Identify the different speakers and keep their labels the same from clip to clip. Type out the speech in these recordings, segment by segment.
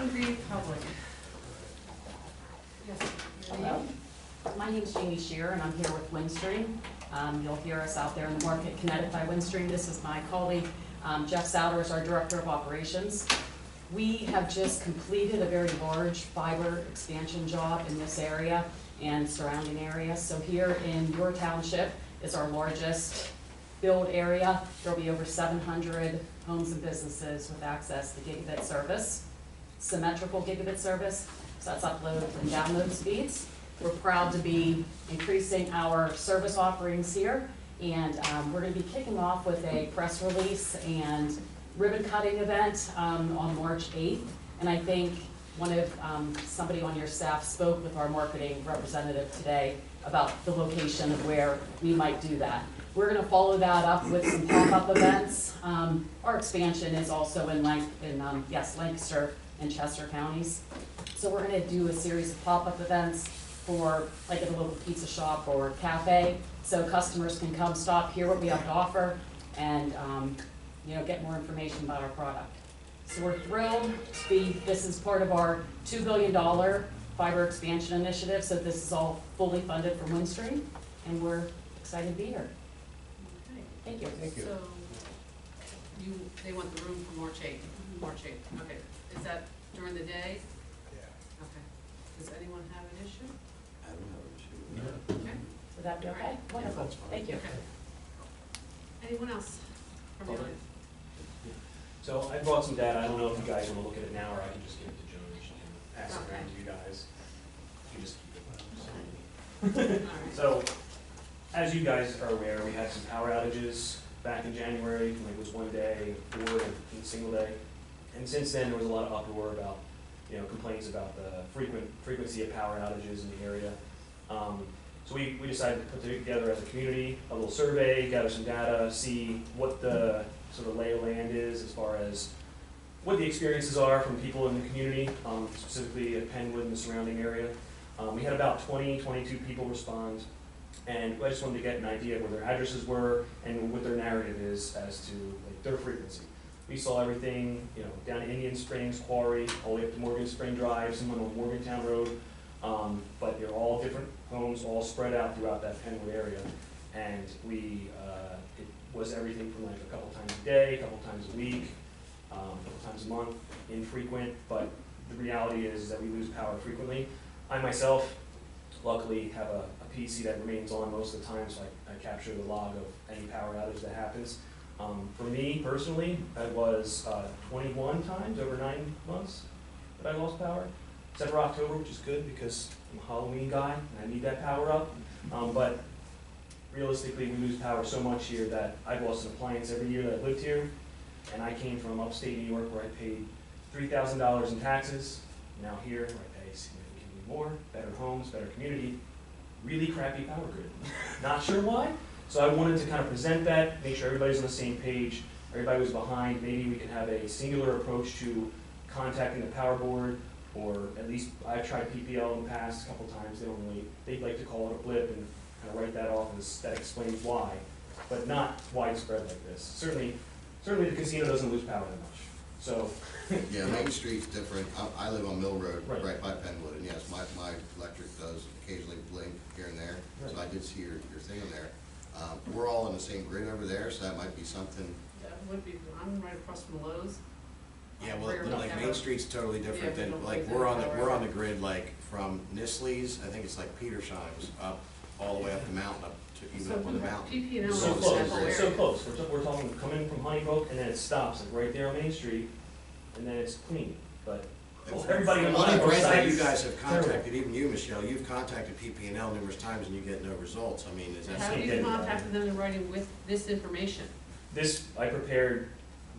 Speaker 1: from the public. Yes.
Speaker 2: Hello, my name's Jamie Shearer and I'm here with Windstream. You'll hear us out there in the market, Connected by Windstream. This is my colleague, Jeff Souter is our Director of Operations. We have just completed a very large fiber expansion job in this area and surrounding areas. So here in your township is our largest build area. There'll be over 700 homes and businesses with access to gigabit service, symmetrical gigabit service. So that's upload and download speeds. We're proud to be increasing our service offerings here, and we're going to be kicking off with a press release and ribbon cutting event on March 8th. And I think somebody on your staff spoke with our marketing representative today about the location of where we might do that. We're going to follow that up with some pop-up events. Our expansion is also in Lancaster and Chester counties. So we're going to do a series of pop-up events for like at a local pizza shop or cafe, so customers can come stop, hear what we have to offer, and get more information about our product. So we're thrilled to be, this is part of our $2 billion fiber expansion initiative, so this is all fully funded from Windstream, and we're excited to be here.
Speaker 1: Okay.
Speaker 2: Thank you.
Speaker 3: Thank you.
Speaker 1: So, they want the room for March 8th. March 8th, okay. Is that during the day?
Speaker 3: Yeah.
Speaker 1: Okay. Does anyone have an issue?
Speaker 4: I don't have an issue.
Speaker 1: Okay.
Speaker 2: Would that be okay? Wonderful.
Speaker 4: that's fine.
Speaker 2: Thank you.
Speaker 1: Okay. Anyone else from the audience?
Speaker 5: So I brought some data. I don't know if you guys want to look at it now, or I can just give it to Joan and she can pass it around to you guys. You just keep it.
Speaker 1: All right.
Speaker 5: So, as you guys are aware, we had some power outages back in January. It was one day, or a single day. And since then, there was a lot of uproar about, complaints about the frequency of power outages in the area. So we decided to put together as a community a little survey, gather some data, see what the sort of lay of land is as far as what the experiences are from people in the community, specifically at Penwood and the surrounding area. We had about 22 people respond, and I just wanted to get an idea of where their addresses were and what their narrative is as to their frequency. We saw everything, down to Indian Springs, Quarry, all the way up to Morgan Spring Drive, someone on Morgantown Road, but they're all different homes, all spread out throughout that Penwood area. And it was everything from like a couple times a day, a couple times a week, a couple times a month, infrequent, but the reality is that we lose power frequently. I myself, luckily, have a PC that remains on most of the time, so I capture the log of any power outage that happens. For me, personally, it was 21 times over 9 months that I lost power, except for October, which is good because I'm a Halloween guy and I need that power up. But realistically, we lose power so much here that I've lost an appliance every year that I've lived here, and I came from upstate New York where I paid $3,000 in taxes. Now here, where I pay significantly more, better homes, better community, really crappy power grid. Not sure why. So I wanted to kind of present that, make sure everybody's on the same page, everybody was behind. Maybe we can have a singular approach to contacting the power board, or at least I've tried PPL in the past a couple times. They like to call it a blip and kind of write that off as that explains why, but not widespread like this. Certainly the casino doesn't lose power that much. So
Speaker 4: Yeah, Main Street's different. I live on Mill Road,
Speaker 5: Right.
Speaker 4: right by Penwood, and yes, my electric does occasionally blink here and there. So I did see your thing in there. We're all on the same grid over there, so that might be something.
Speaker 1: That would be, I'm right across from Lowe's.
Speaker 3: Yeah, well,
Speaker 1: Rarely
Speaker 3: like
Speaker 1: ever.
Speaker 3: Main Street's totally
Speaker 1: Yeah,
Speaker 3: different
Speaker 1: we
Speaker 3: than,
Speaker 1: don't
Speaker 3: like,
Speaker 1: use
Speaker 3: we're
Speaker 1: it
Speaker 3: on the
Speaker 1: however.
Speaker 3: grid, like, from Nisley's, I think it's like Petersheim's, up, all the way up the mountain, up to, even
Speaker 1: So
Speaker 3: up on the mountain.
Speaker 1: PP&L is
Speaker 5: so
Speaker 3: So
Speaker 1: in
Speaker 5: close,
Speaker 1: that whole area.
Speaker 5: so close. We're talking coming from Honeybrook, and then it stops like right there on Main Street, and then it's clean. But everybody on
Speaker 3: Well, I've
Speaker 5: both
Speaker 3: read that you
Speaker 5: sides-
Speaker 3: guys have contacted, even you, Michelle, you've contacted PP&L numerous times and you get no results. I mean, is that
Speaker 1: Have
Speaker 3: something?
Speaker 1: you contacted them in writing with this information?
Speaker 5: This I prepared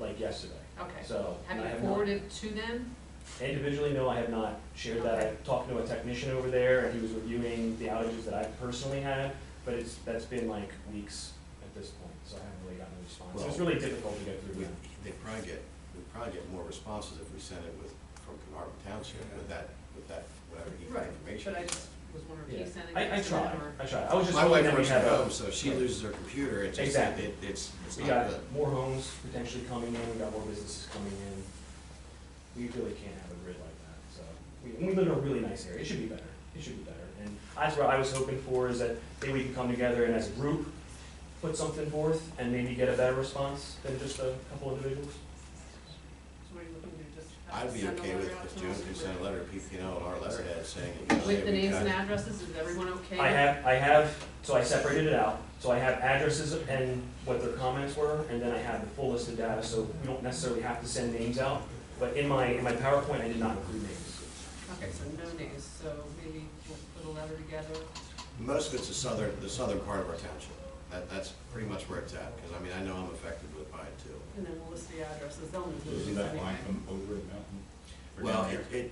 Speaker 5: like yesterday.
Speaker 1: Okay.
Speaker 5: So
Speaker 1: Have
Speaker 5: I
Speaker 1: you
Speaker 5: not-
Speaker 1: forwarded to them?
Speaker 5: Individually, no, I have not shared that.
Speaker 1: Okay.
Speaker 5: I talked to a technician over there, and he was reviewing the outages that I personally had, but that's been like weeks at this point, so I haven't really gotten a response. So it's really difficult to get through.
Speaker 3: We'd probably get more responses if we sent it from Carnarvon Township with that, whatever information.
Speaker 1: But I just was wondering if
Speaker 5: Yeah.
Speaker 1: you sent it.
Speaker 5: I tried. I was just
Speaker 3: My
Speaker 5: hoping
Speaker 3: wife
Speaker 5: that we
Speaker 3: works
Speaker 5: had
Speaker 3: from
Speaker 5: a.
Speaker 3: home, so if she loses her computer, it's just,
Speaker 5: Exactly.
Speaker 3: it's
Speaker 5: We
Speaker 3: not
Speaker 5: got
Speaker 3: good.
Speaker 5: more homes potentially coming in, we got more businesses coming in. We really can't have a grid like that, so. We live in a really nice area, it should be better, it should be better. And that's what I was hoping for, is that maybe we can come together and as a group, put something forth and maybe get a better response than just a couple individuals.
Speaker 1: So what are you looking to do, just have
Speaker 3: I'd
Speaker 1: to
Speaker 3: be
Speaker 1: send a
Speaker 3: okay
Speaker 1: letter
Speaker 3: with,
Speaker 1: out
Speaker 3: if
Speaker 1: to
Speaker 3: June
Speaker 1: us
Speaker 3: could send a letter to PPL on our letterhead saying, you know,
Speaker 1: with
Speaker 3: hey,
Speaker 1: the
Speaker 3: we
Speaker 1: names
Speaker 3: got-
Speaker 1: and addresses, is everyone okay?
Speaker 5: I have, so I separated it out, so I have addresses and what their comments were, and then I have the full list of data, so we don't necessarily have to send names out. But in my PowerPoint, I did not include names.
Speaker 1: Okay, so no names, so maybe we'll put a letter together.
Speaker 3: Most of it's the southern part of our township. That's pretty much where it's at, because I mean, I know I'm affected by it too.
Speaker 1: And then we'll list the addresses, they'll include
Speaker 6: Isn't
Speaker 1: these
Speaker 6: that line
Speaker 1: anyway.
Speaker 6: from over the mountain? Or
Speaker 3: Well,
Speaker 6: down here?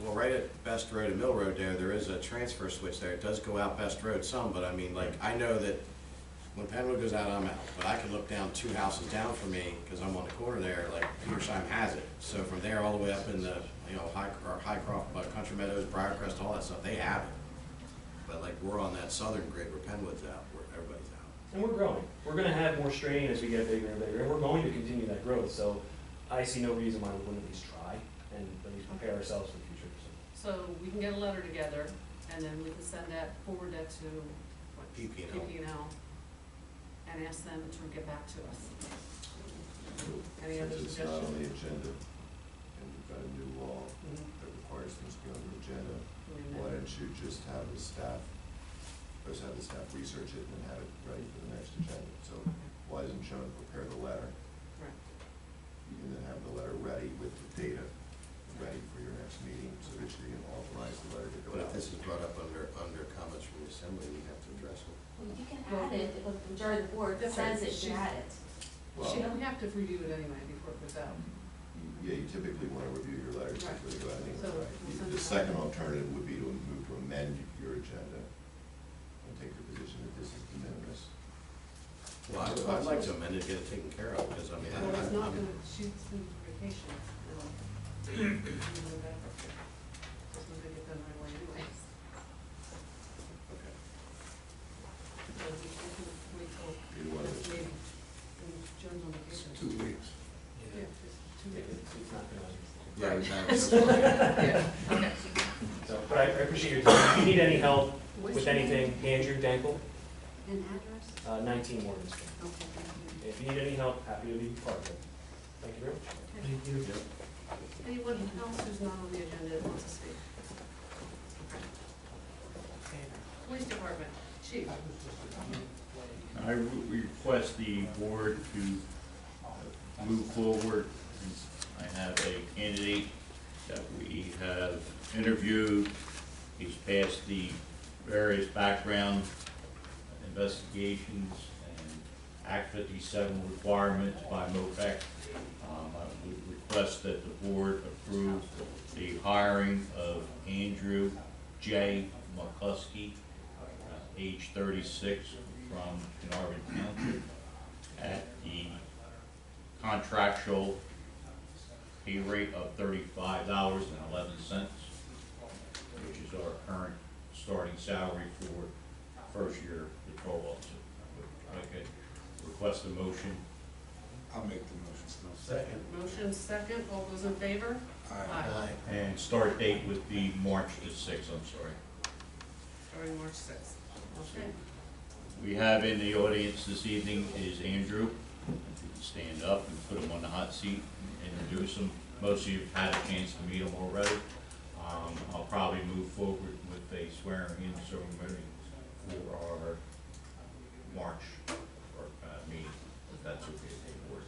Speaker 3: well, right at Best Road and Mill Road there is a transfer switch there. It does go out Best Road some, but I mean, like, I know that when Penwood goes out, I'm out. But I can look down 2 houses down from me, because I'm on the corner there, like Petersheim has it. So from there all the way up in the, you know, Highcroft, Country Meadows, Briarcrest, all that stuff, they have it. But like, we're on that southern grid where Penwood's out, where everybody's out.
Speaker 5: And we're growing. We're gonna have more strain as we get bigger and bigger, and we're going to continue that growth, so I see no reason why we wouldn't at least try and at least prepare ourselves for the future, so.
Speaker 1: So we can get a letter together, and then we can send that, forward that to, what?
Speaker 3: PP&L.
Speaker 1: PP&L, and ask them to get back to us. Any other
Speaker 7: Since it's not on the
Speaker 1: suggestions?
Speaker 7: agenda, and we've got a new law that requires things to be on the agenda, why don't you just have the staff research it and have it ready for the next agenda? So why doesn't Joan prepare the letter?
Speaker 1: Right.
Speaker 7: You can then have the letter ready with the data, ready for your next meeting, so that you can authorize the letter to go
Speaker 3: But if
Speaker 7: out.
Speaker 3: this is brought up under comments from the assembly, we have to address it.
Speaker 8: Well, you can add it, if the majority of the board
Speaker 1: That's right.
Speaker 8: says it, you can add it.
Speaker 7: Well,
Speaker 1: We have to review it anyway before it goes out.
Speaker 7: yeah, you typically want to review your letters
Speaker 1: Right.
Speaker 7: before they go out anyway,
Speaker 1: So,
Speaker 7: right?
Speaker 1: we'll send
Speaker 7: The
Speaker 1: it out.
Speaker 7: second alternative would be to move to amend your agenda and take the position that this is de minimis.
Speaker 3: Well, I'd like to amend it, get it taken care of, because I mean,
Speaker 1: Well, it's not
Speaker 3: I'm,
Speaker 1: gonna, she's in vacation, so. Just gonna get done right away anyway.
Speaker 3: okay.
Speaker 1: So we can wait till
Speaker 7: Either one of
Speaker 1: next
Speaker 7: those.
Speaker 1: meeting. And Joan's on vacation.
Speaker 7: 2 weeks.
Speaker 1: Yeah, just 2 weeks.
Speaker 5: It's not gonna.
Speaker 3: Yeah,
Speaker 1: Right.
Speaker 3: exactly. So-
Speaker 1: Yeah, okay.
Speaker 5: So, but I appreciate your time. If you need any help
Speaker 1: What's
Speaker 5: with
Speaker 1: your name?
Speaker 5: anything, Andrew Dankel,
Speaker 1: And address?
Speaker 5: 19 Morgantown.
Speaker 1: Okay, thank you.
Speaker 5: If you need any help, happy to be part of it. Thank you very much.
Speaker 1: Thank you. Anyone else who's not on the agenda that wants to speak? Okay. Police Department, Chief.
Speaker 6: I request the board to move forward. I have a candidate that we have interviewed. He's passed the various background investigations and Act 57 requirements by MOPEC. I would request that the board approve the hiring of Andrew J. McCluskey, age 36, from Carnarvon Township, at the contractual pay rate of $35.11, which is our current starting salary for first year patrol officer. I could request a motion.
Speaker 9: I'll make the motion.
Speaker 3: Second.
Speaker 1: Motion second, all those in favor? Aye.
Speaker 6: And start date would be March the 6th, I'm sorry.
Speaker 1: Starting March sixth. Okay.
Speaker 6: We have in the audience this evening is Andrew. If you can stand up and put him on the hot seat and introduce him. Most of you have had a chance to meet him already. I'll probably move forward with a swearing-in ceremony for our March meeting, if that's okay with the board.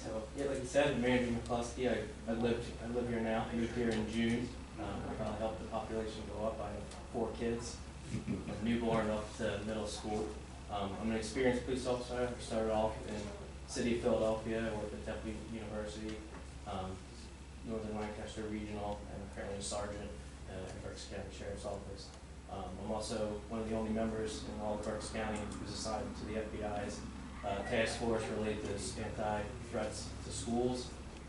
Speaker 10: So, yeah, like you said, I'm Andrew McCluskey. I live here now. I moved here in June. I probably helped the population go up. I have 4 kids, from newborn up to middle school. I'm an experienced police officer. I started off in the city of Philadelphia. I worked at Temple University, Northern Lancaster Regional, and I'm currently a sergeant at Berks County Sheriff's Office. I'm also one of the only members in all of Berks County who's assigned to the FBI's task force related to anti-threats to schools,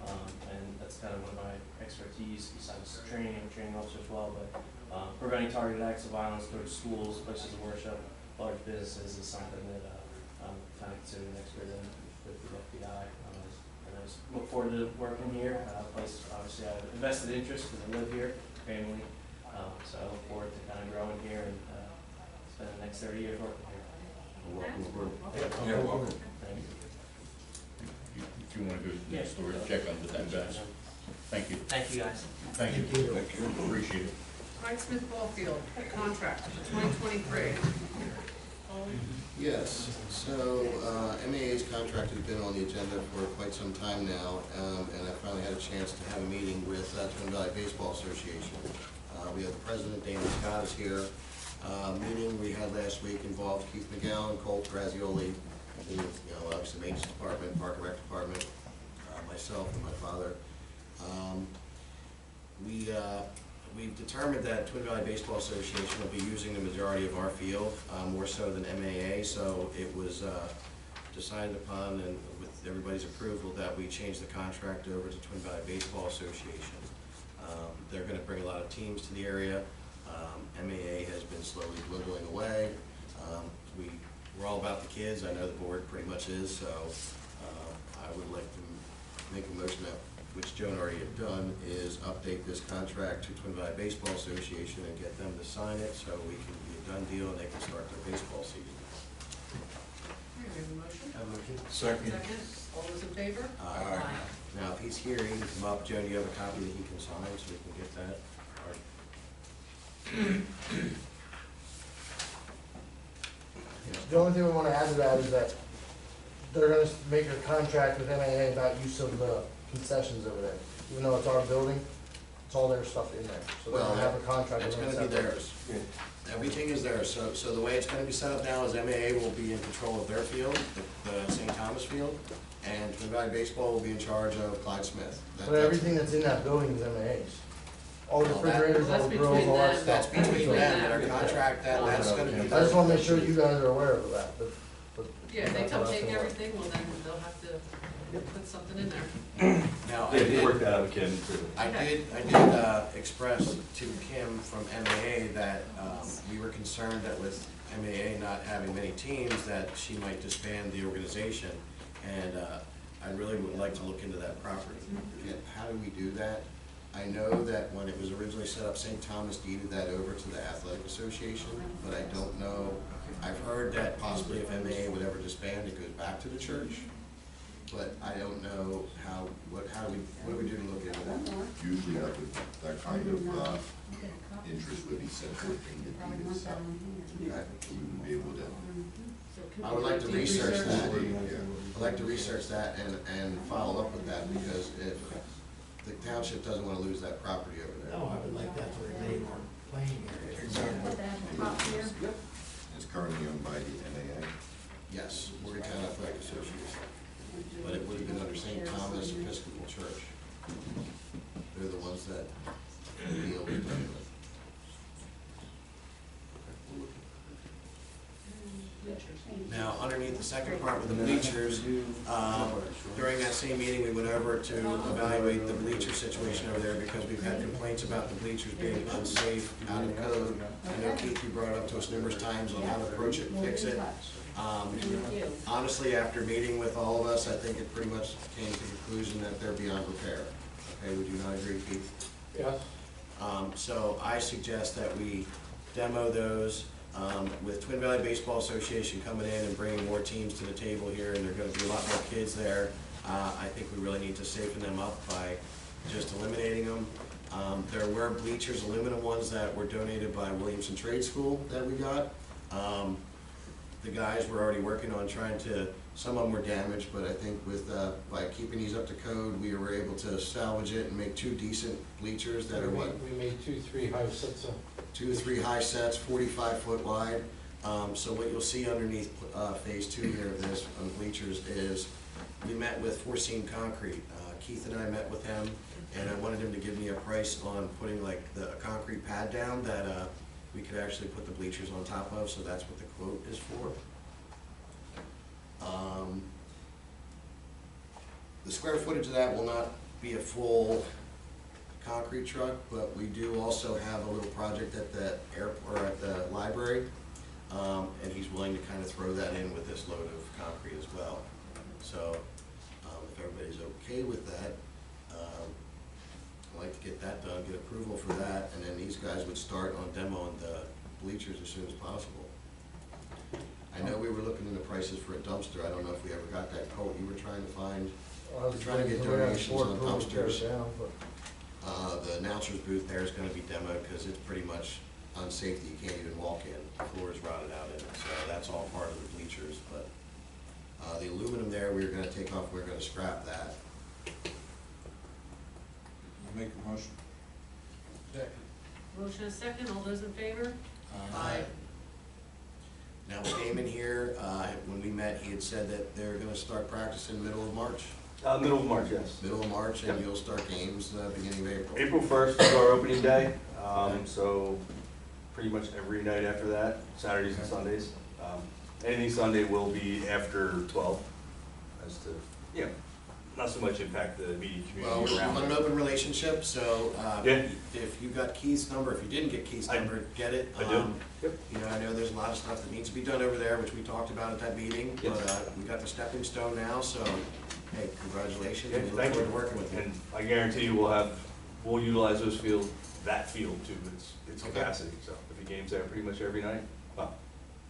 Speaker 10: and that's kind of one of my expertise besides training. I'm a training officer as well, but preventing targeted acts of violence towards schools, places of worship, large businesses is something that I'm kind of considered an expert in with the FBI. And I just look forward to working here. Place, obviously, I have invested interest because I live here, family. So I look forward to kind of growing here and spend the next 30 years working here.
Speaker 4: Welcome aboard.
Speaker 9: Yeah, welcome.
Speaker 10: Thank you.
Speaker 6: If you wanna go to the next door, check on the best. Thank you.
Speaker 10: Thank you, guys.
Speaker 6: Thank you.
Speaker 9: Thank you.
Speaker 6: Appreciate it.
Speaker 1: Mike Smith Ballfield, contract, 2023.
Speaker 4: Yes, so MAA's contract has been on the agenda for quite some time now, and I finally had a chance to have a meeting with Twin Valley Baseball Association. We have the president, Dana Scott, is here. Meeting we had last week involved Keith McGowan, Cole Grazioli, who, obviously maintenance department, park and rec department, myself and my father. We've determined that Twin Valley Baseball Association will be using the majority of our field, more so than MAA, so it was decided upon, and with everybody's approval, that we change the contract over to Twin Valley Baseball Association. They're gonna bring a lot of teams to the area. MAA has been slowly dwindling away. We're all about the kids, I know the board pretty much is, so I would like to make a motion that, which Joan already had done, is update this contract to Twin Valley Baseball Association and get them to sign it so we can be a done deal and they can start their baseball season.
Speaker 1: Okay, we have a motion?
Speaker 9: Second.
Speaker 1: Second, all those in favor?
Speaker 9: Aye.
Speaker 4: Now, if he's here, he can come up. Joan, do you have a copy that he can sign so we can get that? Or-
Speaker 11: The only thing we wanna add to that is that they're gonna make a contract with MAA about use of the concessions over there. Even though it's our building, it's all their stuff in there, so they're gonna have a contract.
Speaker 4: It's
Speaker 11: with
Speaker 4: gonna be
Speaker 11: them.
Speaker 4: theirs. Everything is theirs, so the way it's gonna be set up now is MAA will be in control of their field, the St. Thomas field, and Twin Valley Baseball will be in charge of Clyde Smith.
Speaker 11: But everything that's in that building is MAA's. All the
Speaker 4: Well, that-
Speaker 11: refrigerators,
Speaker 1: Well,
Speaker 11: all the
Speaker 1: that's
Speaker 11: grills, all that
Speaker 1: between
Speaker 4: That's
Speaker 11: stuff.
Speaker 4: between them and our contract, that's gonna be.
Speaker 11: I just wanna make sure you guys are aware of that, but.
Speaker 1: Yeah, if they
Speaker 11: that's
Speaker 1: come
Speaker 11: what I
Speaker 1: take
Speaker 11: feel like.
Speaker 1: everything, well then they'll have to put something in there.
Speaker 4: Now,
Speaker 9: They did work that out, Ken, too.
Speaker 4: I did express to Kim from MAA that we were concerned that with MAA not having many teams, that she might disband the organization, and I really would like to look into that property. How do we do that? I know that when it was originally set up, St. Thomas deeded that over to the Athletic Association, but I don't know. I've heard that possibly if MAA would ever disband, it goes back to the church, but I don't know what do we do to look into that?
Speaker 7: Usually that kind of interest would be set forth in the deed itself.
Speaker 4: Okay.
Speaker 7: We wouldn't be able to.
Speaker 4: I would like to research that.
Speaker 7: Yeah.
Speaker 4: I'd like to research that and follow up with that, because if the township doesn't want to lose that property over there.
Speaker 12: No, I would like that to remain our playing area.
Speaker 7: Exactly. It's currently owned by the MAA.
Speaker 4: Yes, Morgantown Athletic Association, but it would have been under St. Thomas Episcopal Church. They're the ones that the deal was done with. Now, underneath the second part with the bleachers, during that same meeting, we went over to evaluate the bleacher situation over there, because we've had complaints about the bleachers being unsafe, out of code. I know Keith, you brought it up to us numerous times on how to approach it and fix it. Honestly, after meeting with all of us, I think it pretty much came to the conclusion that they're beyond repair. Okay, would you not agree, Keith?
Speaker 11: Yes.
Speaker 4: So I suggest that we demo those, with Twin Valley Baseball Association coming in and bringing more teams to the table here, and there are gonna be a lot more kids there. I think we really need to safeten them up by just eliminating them. There were bleachers, aluminum ones, that were donated by Williamson Trade School that we got. The guys were already working on trying to, some of them were damaged, but I think with, by keeping these up to code, we were able to salvage it and make two decent bleachers that are what?
Speaker 12: We made 2-3 high sets of.
Speaker 4: 2 to 3 high sets, 45 foot wide. So what you'll see underneath phase 2 here of this on bleachers is, we met with Foreseen Concrete. Keith and I met with him, and I wanted him to give me a price on putting like the concrete pad down that we could actually put the bleachers on top of, so that's what the quote is for. The square footage of that will not be a full concrete truck, but we do also have a little project at the airport, or at the library, and he's willing to kind of throw that in with this load of concrete as well. So, if everybody's okay with that, I'd like to get that done, get approval for that, and then these guys would start on demoing the bleachers as soon as possible. I know we were looking into prices for a dumpster. I don't know if we ever got that quote you were trying to find.
Speaker 11: I was
Speaker 4: Trying to get
Speaker 11: waiting for
Speaker 4: donations on
Speaker 11: approval to tear it
Speaker 4: dumpsters.
Speaker 11: down, but
Speaker 4: The announcer's booth there is gonna be demoed because it's pretty much unsafe that you can't even walk in. The floor is rotted out in it, so that's all part of the bleachers, but, the aluminum there, we were gonna take off, we we're gonna scrap that.
Speaker 9: Make a motion.
Speaker 1: Motion is second, all those in favor?
Speaker 4: Now, we came in here, when we met, he had said that they're gonna start practicing middle of March.
Speaker 9: Middle of March, yes.
Speaker 4: Middle of March, and
Speaker 9: Yep.
Speaker 4: you'll start games, beginning of April.
Speaker 9: April 1st is our opening day,
Speaker 4: Okay.
Speaker 9: so pretty much every night after that, Saturdays and Sundays. Any Sunday will be after 12, as to, you know, not so much impact the immediate
Speaker 4: Well,
Speaker 9: community
Speaker 4: we
Speaker 9: around.
Speaker 4: want an open relationship, so,
Speaker 9: Yeah.
Speaker 4: if you got Keith's number, if you didn't get Keith's
Speaker 9: I-
Speaker 4: number, get it.
Speaker 9: I do. Yep.
Speaker 4: You know, I know there's a lot of stuff that needs to be done over there, which we talked about at that meeting,
Speaker 9: Yep.
Speaker 4: but, we got the stepping stone now, so, hey, congratulations,
Speaker 9: Yeah,
Speaker 4: and we look
Speaker 9: thank
Speaker 4: forward
Speaker 9: you.
Speaker 4: to working with you.
Speaker 9: And I guarantee you we'll utilize those fields, that field to its
Speaker 4: Okay.
Speaker 9: capacity. So if the game's there pretty much every night, well,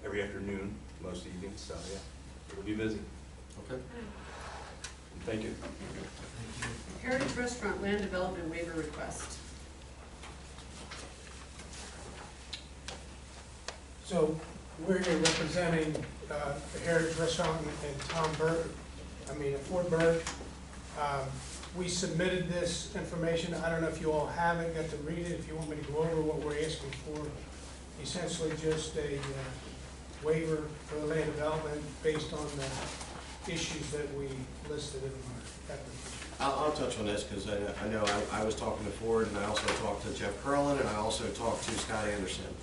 Speaker 9: every afternoon, most evenings, so yeah, it'll be busy.
Speaker 4: Okay.
Speaker 9: Thank you.
Speaker 1: Heritage Restaurant Land Development Waiver Request.
Speaker 13: So we're here representing the Heritage Restaurant and Fort Berg. We submitted this information. I don't know if you all have it, got to read it, if you want me to go over what we're asking for. Essentially just a waiver for the land development based on the issues that we listed in our application.
Speaker 4: I'll touch on this, because I know I was talking to Ford, and I also talked to Jeff Curlin, and I also talked to Scott Anderson.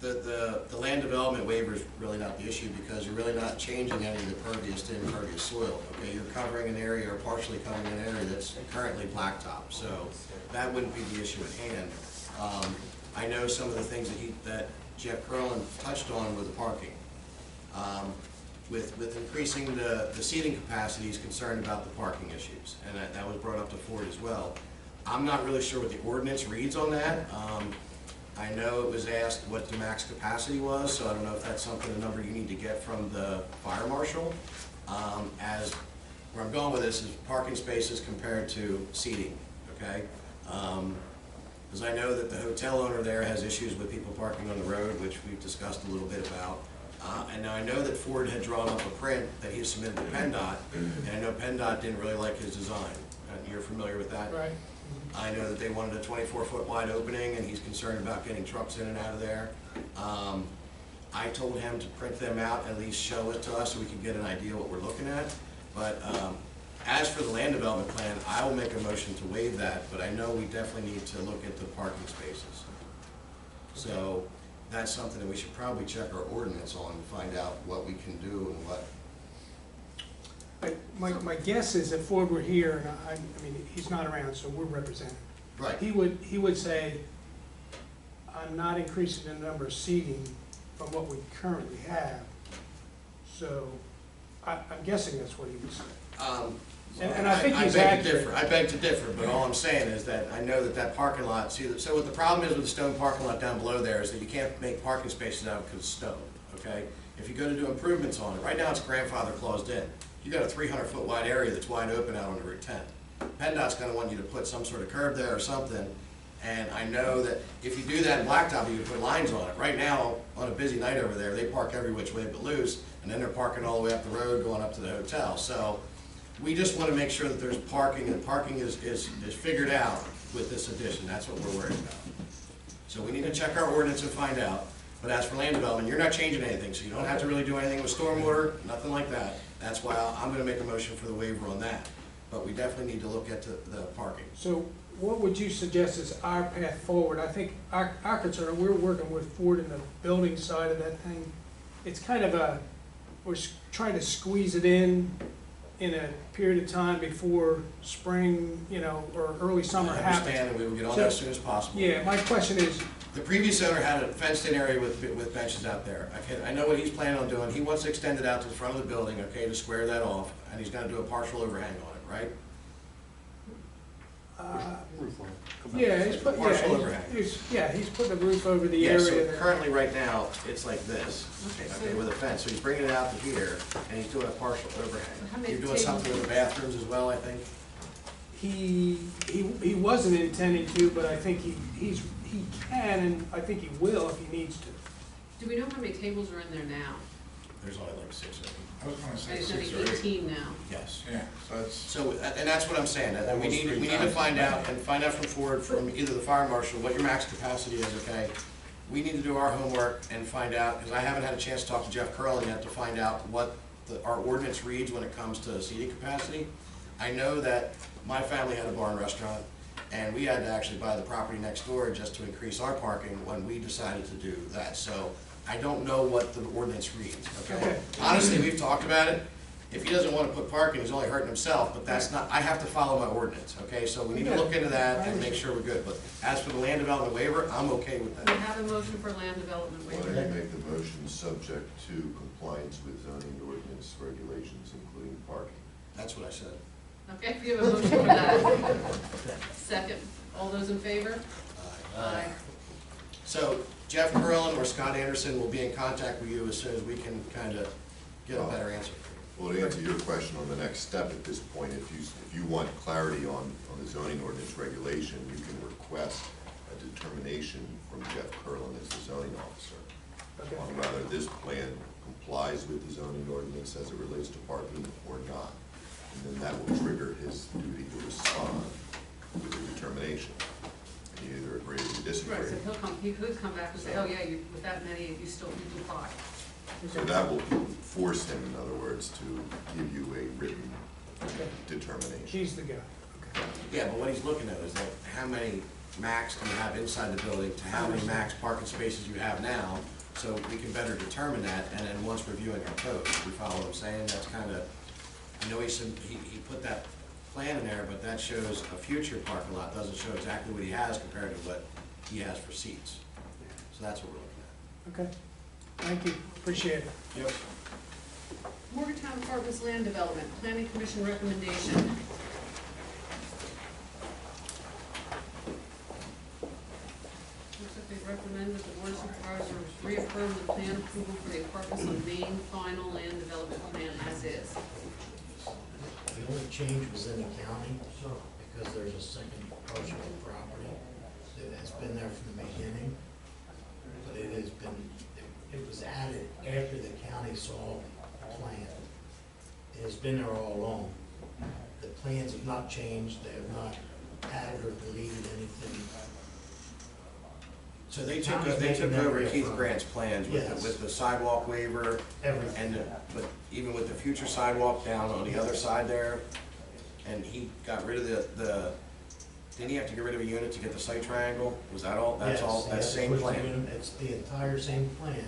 Speaker 4: The land development waiver is really not the issue, because you're really not changing any of the pervious to impervious soil, okay? You're covering an area, or partially covering an area that's currently blacktop, so that wouldn't be the issue at hand. I know some of the things that Jeff Curlin touched on with the parking. With increasing the seating capacity, he's concerned about the parking issues, and that was brought up to Ford as well. I'm not really sure what the ordinance reads on that. I know it was asked what the max capacity was, so I don't know if that's something, a number you need to get from the fire marshal. As where I'm going with this is parking spaces compared to seating, okay? Because I know that the hotel owner there has issues with people parking on the road, which we've discussed a little bit about. And now I know that Ford had drawn up a print that he submitted to PennDOT, and I know PennDOT didn't really like his design. You're familiar with that?
Speaker 13: Right.
Speaker 4: I know that they wanted a 24-foot wide opening, and he's concerned about getting trucks in and out of there. I told him to print them out, at least show it to us so we can get an idea what we're looking at. But as for the land development plan, I will make a motion to waive that, but I know we definitely need to look at the parking spaces. So that's something that we should probably check our ordinance on to find out what we can do and what.
Speaker 13: My guess is if Ford were here, and I mean, he's not around, so we're representing.
Speaker 4: Right.
Speaker 13: He would say, I'm not increasing the number of seating from what we currently have. So I'm guessing that's what he would say. And I think he's accurate.
Speaker 4: I beg to differ, but all I'm saying is that I know that parking lot, so what the problem is with the stone parking lot down below there is that you can't make parking spaces out because it's stone, okay? If you go to do improvements on it, right now it's grandfather claused in. You got a 300-foot wide area that's wide open out on Route 10. PennDOT's gonna want you to put some sort of curb there or something, and I know that if you do that in blacktop, you can put lines on it. Right now, on a busy night over there, they park every which way but loose, and then they're parking all the way up the road going up to the hotel. So we just want to make sure that there's parking, and parking is figured out with this addition. That's what we're worried about. So we need to check our ordinance and find out. But as for land development, you're not changing anything, so you don't have to really do anything with stormwater, nothing like that. That's why I'm going to make a motion for the waiver on that. But we definitely need to look at the parking.
Speaker 13: So what would you suggest is our path forward? I think our concern, we're working with Ford in the building side of that thing. It's kind of we're trying to squeeze it in a period of time before spring, or early summer
Speaker 4: I
Speaker 13: happens.
Speaker 4: understand, and we will get on that as soon as possible.
Speaker 13: Yeah, my question is,
Speaker 3: The previous owner had a fenced-in area with benches out there. I know what he's planning on doing. He wants to extend it out to the front of the building, okay, to square that off, and he's gonna do a partial overhang on it, right?
Speaker 9: Roof line.
Speaker 13: Yeah, he's put,
Speaker 3: Partial
Speaker 13: yeah,
Speaker 3: overhang.
Speaker 13: he's putting a roof over the
Speaker 3: Yeah, so
Speaker 13: area there.
Speaker 3: currently, right now, it's like this,
Speaker 1: Okay, so-
Speaker 3: okay, with a fence. So he's bringing it out to here, and he's doing a partial
Speaker 1: How
Speaker 3: overhang.
Speaker 1: many
Speaker 3: You're doing something with the bathrooms as well, I think?
Speaker 13: He wasn't intending to, but I think he can, and I think he will if he needs to.
Speaker 1: Do we know how many tables are in there now?
Speaker 3: There's only like 6 or 8.
Speaker 12: I was gonna
Speaker 1: And
Speaker 12: say
Speaker 1: it's gonna
Speaker 12: 6
Speaker 1: be
Speaker 12: or 8.
Speaker 1: 18 now.
Speaker 3: Yes.
Speaker 12: Yeah, so it's,
Speaker 3: So, and that's what I'm saying, that we
Speaker 12: Almost
Speaker 3: need,
Speaker 12: three
Speaker 3: we need to
Speaker 12: times.
Speaker 3: find out, and find out from Ford, from either the fire marshal, what your max capacity is, okay? We need to do our homework and find out, because I haven't had a chance to talk to Jeff Curlin yet, to find out what our ordinance reads when it comes to seating capacity. I know that my family had a bar and restaurant, and we had to actually buy the property next door just to increase our parking when we decided to do that. So I don't know what the ordinance reads, okay?
Speaker 13: Okay.
Speaker 3: Honestly, we've talked about it. If he doesn't want to put parking, he's only hurting himself, but that's not, I have to follow my ordinance, okay? So we need to look into that and make sure we're good. But as for the land development waiver, I'm okay with
Speaker 1: We
Speaker 3: that.
Speaker 1: have a motion for land development
Speaker 7: Why
Speaker 1: waiver.
Speaker 7: don't you make the motion subject to compliance with zoning ordinance regulations, including parking?
Speaker 3: That's what I said.
Speaker 1: Okay, we have a motion for that. Second, all those in favor? Aye.
Speaker 3: So Jeff Curlin or Scott Anderson will be in contact with you as soon as we can kind of get a better answer.
Speaker 7: Well, to answer your question on the next step at this point, if you want clarity on the zoning ordinance regulation, you can request a determination from Jeff Curlin as the zoning officer
Speaker 13: Okay.
Speaker 7: on whether this plan complies with the zoning ordinance as it relates to parking or not. And then that will trigger his duty to respond with a determination. And you either agree or you
Speaker 1: Right,
Speaker 7: disagree.
Speaker 1: so he could come back and say, oh yeah, you, with that many, you comply.
Speaker 7: So that will force him, in other words, to give you a written
Speaker 13: Okay.
Speaker 7: determination.
Speaker 13: He's the guy. Okay.
Speaker 3: Yeah, but what he's looking at is like, how many max do you have inside the building to how many max parking spaces you have now, so we can better determine that, and then once reviewing our code, you follow what I'm saying? That's kind of, I know he put that plan in there, but that shows a future parking lot, doesn't show exactly what he has compared to what he has for seats. So that's what we're looking
Speaker 13: Okay. Thank you. Appreciate it.
Speaker 3: at. Yep.
Speaker 1: Morgantown Apartments Land Development, Planning Commission recommendation. Looks like they recommend that the board of supervisors reaffirm the plan approval for the apartments on main final land development plan as is.
Speaker 12: the only change was in the county, because there's a second parcel of property that has been there from the beginning. But it has been, it was added after the county saw the plan. It has been there all along. The plans have not changed, they have not added or deleted anything.
Speaker 3: So they
Speaker 12: Town's
Speaker 3: took
Speaker 12: making that
Speaker 3: over Keith
Speaker 12: reaffirm.
Speaker 3: Grant's plans
Speaker 12: Yes.
Speaker 3: with the sidewalk waiver,
Speaker 12: Everything.
Speaker 3: and, but even with the future sidewalk down on the other side there, and he got rid of didn't he have to get rid of a unit to get the site triangle? Was that all, that's all,
Speaker 12: Yes,
Speaker 3: that
Speaker 12: yes,
Speaker 3: same
Speaker 12: which
Speaker 3: plan?
Speaker 12: one- It's the entire same plan.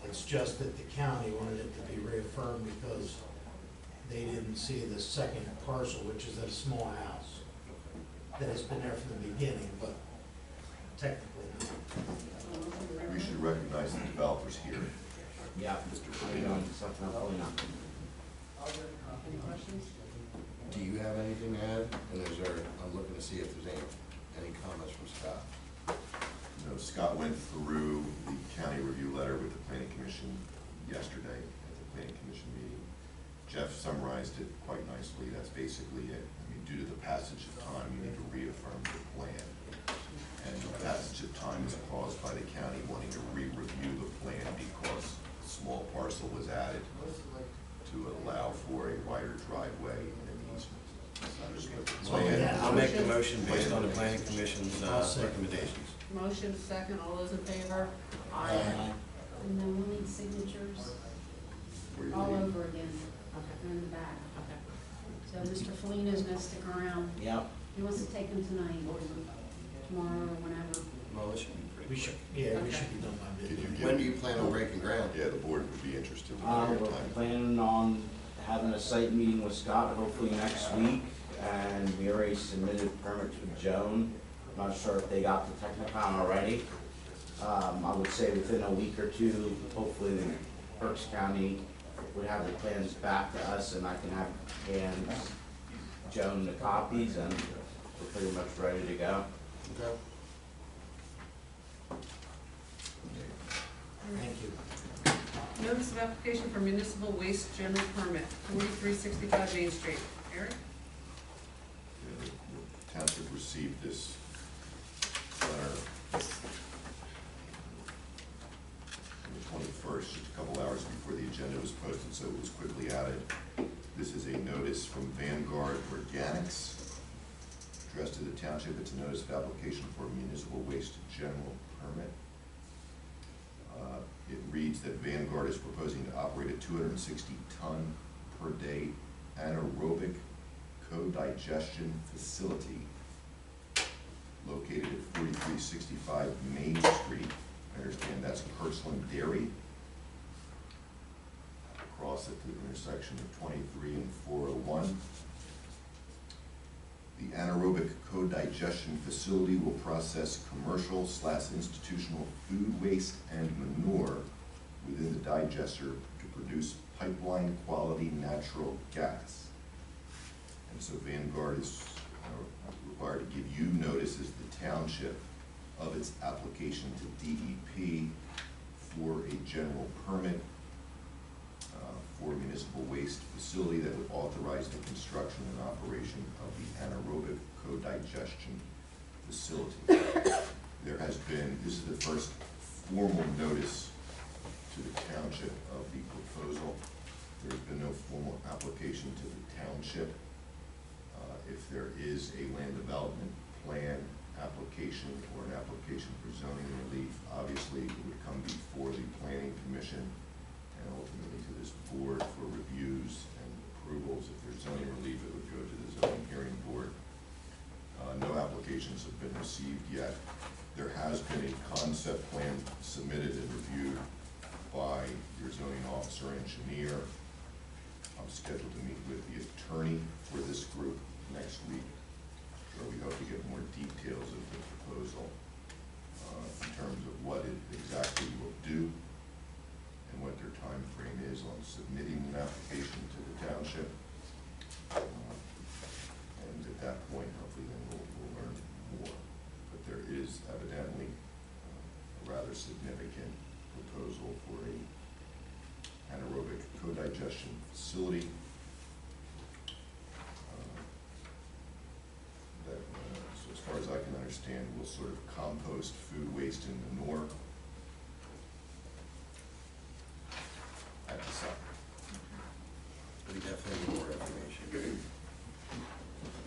Speaker 12: It's just that the county wanted it to be reaffirmed because they didn't see the second parcel, which is a small house. That has been there from the beginning, but technically not.
Speaker 7: We should recognize the developers here.
Speaker 3: Yeah.
Speaker 7: Mr. Polino.
Speaker 1: Any questions?
Speaker 3: Do you have anything to add? And is there, I'm looking to see if there's any comments from Scott.
Speaker 7: No, Scott went through the county review letter with the planning commission yesterday at the planning commission meeting. Jeff summarized it quite nicely. That's basically it. I mean, due to the passage of time, you need to reaffirm the plan. And the passage of time is caused by the county wanting to re-review the plan because a small parcel was added to allow for a wider driveway and an easement. Just what the plan-
Speaker 3: I'll make the motion based on the planning commission's
Speaker 12: I'll second.
Speaker 3: recommendations.
Speaker 1: Motion, second, all those in favor?
Speaker 8: And then we'll need signatures
Speaker 7: Where you
Speaker 8: all
Speaker 7: leave.
Speaker 8: over again,
Speaker 1: Okay,
Speaker 8: in the back.
Speaker 1: okay.
Speaker 8: So Mr. Felino's gonna stick around.
Speaker 3: Yep.
Speaker 8: He wants to take them tonight or tomorrow or whenever.
Speaker 3: Well, it should be pretty
Speaker 12: We
Speaker 3: quick.
Speaker 12: should, yeah, we
Speaker 1: Okay.
Speaker 12: should be done by
Speaker 7: Could you
Speaker 12: midnight.
Speaker 7: give-
Speaker 3: When do you plan on breaking ground?
Speaker 7: Yeah, the board would be interested to know
Speaker 14: We're
Speaker 7: your time.
Speaker 14: planning on having a site meeting with Scott hopefully next week, and we already submitted permits with Joan. I'm not sure if they got the Technicon already. I would say within a week or two, hopefully the Berks County would have the plans back to us, and I can hand Joan the copies, and we're pretty much ready to go.
Speaker 11: Okay.
Speaker 12: Thank you.
Speaker 1: Notice of application for municipal waste general permit, 4365 Main Street. Eric?
Speaker 7: The township received this letter on the 21st, just a couple hours before the agenda was posted, so it was quickly added. This is a notice from Vanguard Organics addressed to the township. It's a notice of application for a municipal waste general permit. It reads that Vanguard is proposing to operate a 260-ton per day anaerobic co-digestion facility located at 4365 Main Street. I understand that's Kirtland Dairy, across at the intersection of 23 and 401. The anaerobic co-digestion facility will process commercial/institutional food waste and manure within the digester to produce pipeline quality natural gas. And so Vanguard is required to give you notice as the township of its application to DEP for a general permit for a municipal waste facility that would authorize the construction and operation of the anaerobic co-digestion facility. There has been, this is the first formal notice to the township of the proposal. There's been no formal application to the township. If there is a land development plan application or an application for zoning relief, obviously it would come before the planning commission and ultimately to this board for reviews and approvals. If there's zoning relief, it would go to the zoning hearing board. No applications have been received yet. There has been a concept plan submitted and reviewed by your zoning officer engineer. I'm scheduled to meet with the attorney for this group next week, where we hope to get more details of the proposal in terms of what it exactly will do and what their time frame is on submitting an application to the township. And at that point, hopefully then we'll learn more. But there is evidently a rather significant proposal for a anaerobic co-digestion facility that, so as far as I can understand, will sort of compost food waste and manure at the site.
Speaker 4: We definitely need more information.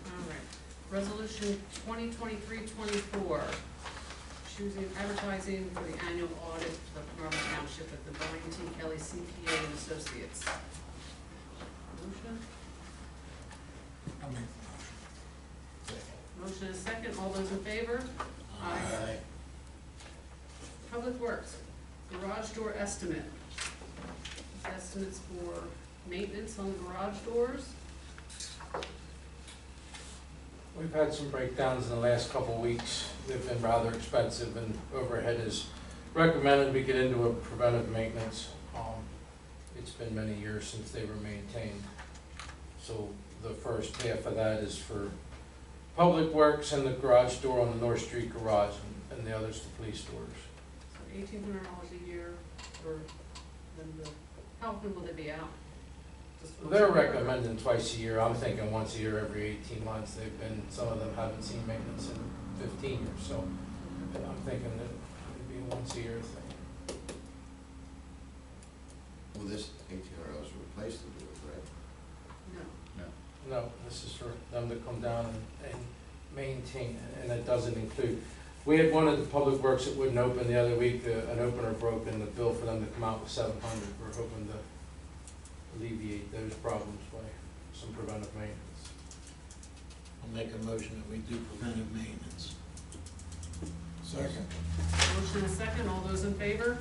Speaker 1: All right. Resolution 2023-24, choosing advertising for the annual audit of Norman Township at the Brian T. Kelly CPA and Associates. Motion?
Speaker 12: I'll make
Speaker 1: Motion is second. All those in favor?
Speaker 12: Aye.
Speaker 1: Public Works, garage door estimate. Estimates for maintenance on the garage doors.
Speaker 15: We've had some breakdowns in the last couple of weeks. They've been rather expensive, and overhead is recommended we get into a preventive maintenance. It's been many years since they were maintained. So the first half of that is for Public Works and the garage door on the North Street garage, and the others the police doors.
Speaker 1: So $1,800 a year for them to, how often will they be out? Just once
Speaker 15: They're
Speaker 1: a year?
Speaker 15: recommending twice a year. I'm thinking once a year, every 18 months. They've been, some of them haven't seen maintenance in 15 years, so I'm thinking that it'd be a once a year thing.
Speaker 4: Will this $1,800 replace the doors, right?
Speaker 1: No.
Speaker 15: No, this is for them to come down and maintain, and it doesn't include, we had one of the Public Works that wouldn't open the other week, an opener broke, and the bill for them to come out was $700. We're hoping to alleviate those problems by some preventive maintenance.
Speaker 12: I'll make a motion that we do preventive maintenance.
Speaker 7: Second.
Speaker 1: Motion is second. All those in favor?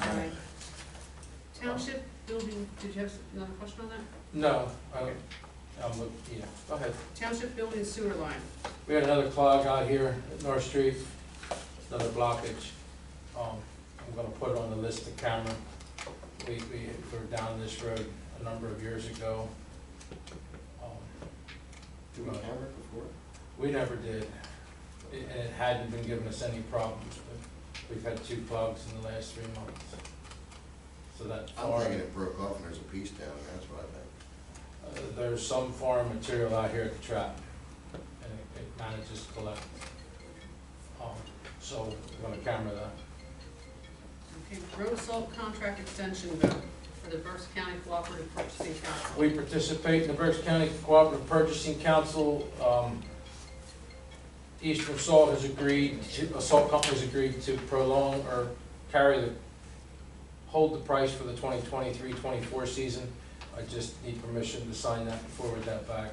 Speaker 12: Aye.
Speaker 1: Township building, did you have another question on that?
Speaker 15: No,
Speaker 1: Okay.
Speaker 15: Yeah, go ahead.
Speaker 1: Township building sewer line.
Speaker 15: We had another clog out here at North Street, another blockage. I'm gonna put it on the list of camera. We were down this road a number of years ago.
Speaker 3: Do we camera it before?
Speaker 15: We never did, and it hadn't been giving us any problems, but we've had 2 plugs in the last 3 months. So that
Speaker 3: I'm
Speaker 15: far,
Speaker 3: thinking it broke off and there's a piece down, that's what I think.
Speaker 15: there's some foreign material out here at the trap, and it manages to collect. So we're gonna camera that.
Speaker 1: Okay, road salt contract extension vote for the Berks County Cooperative Purchasing Council.
Speaker 15: We participate in the Berks County Cooperative Purchasing Council. Eastern Salt has agreed, Salt Company has agreed to prolong or hold the price for the 2023-24 season. I just need permission to sign that and forward that back.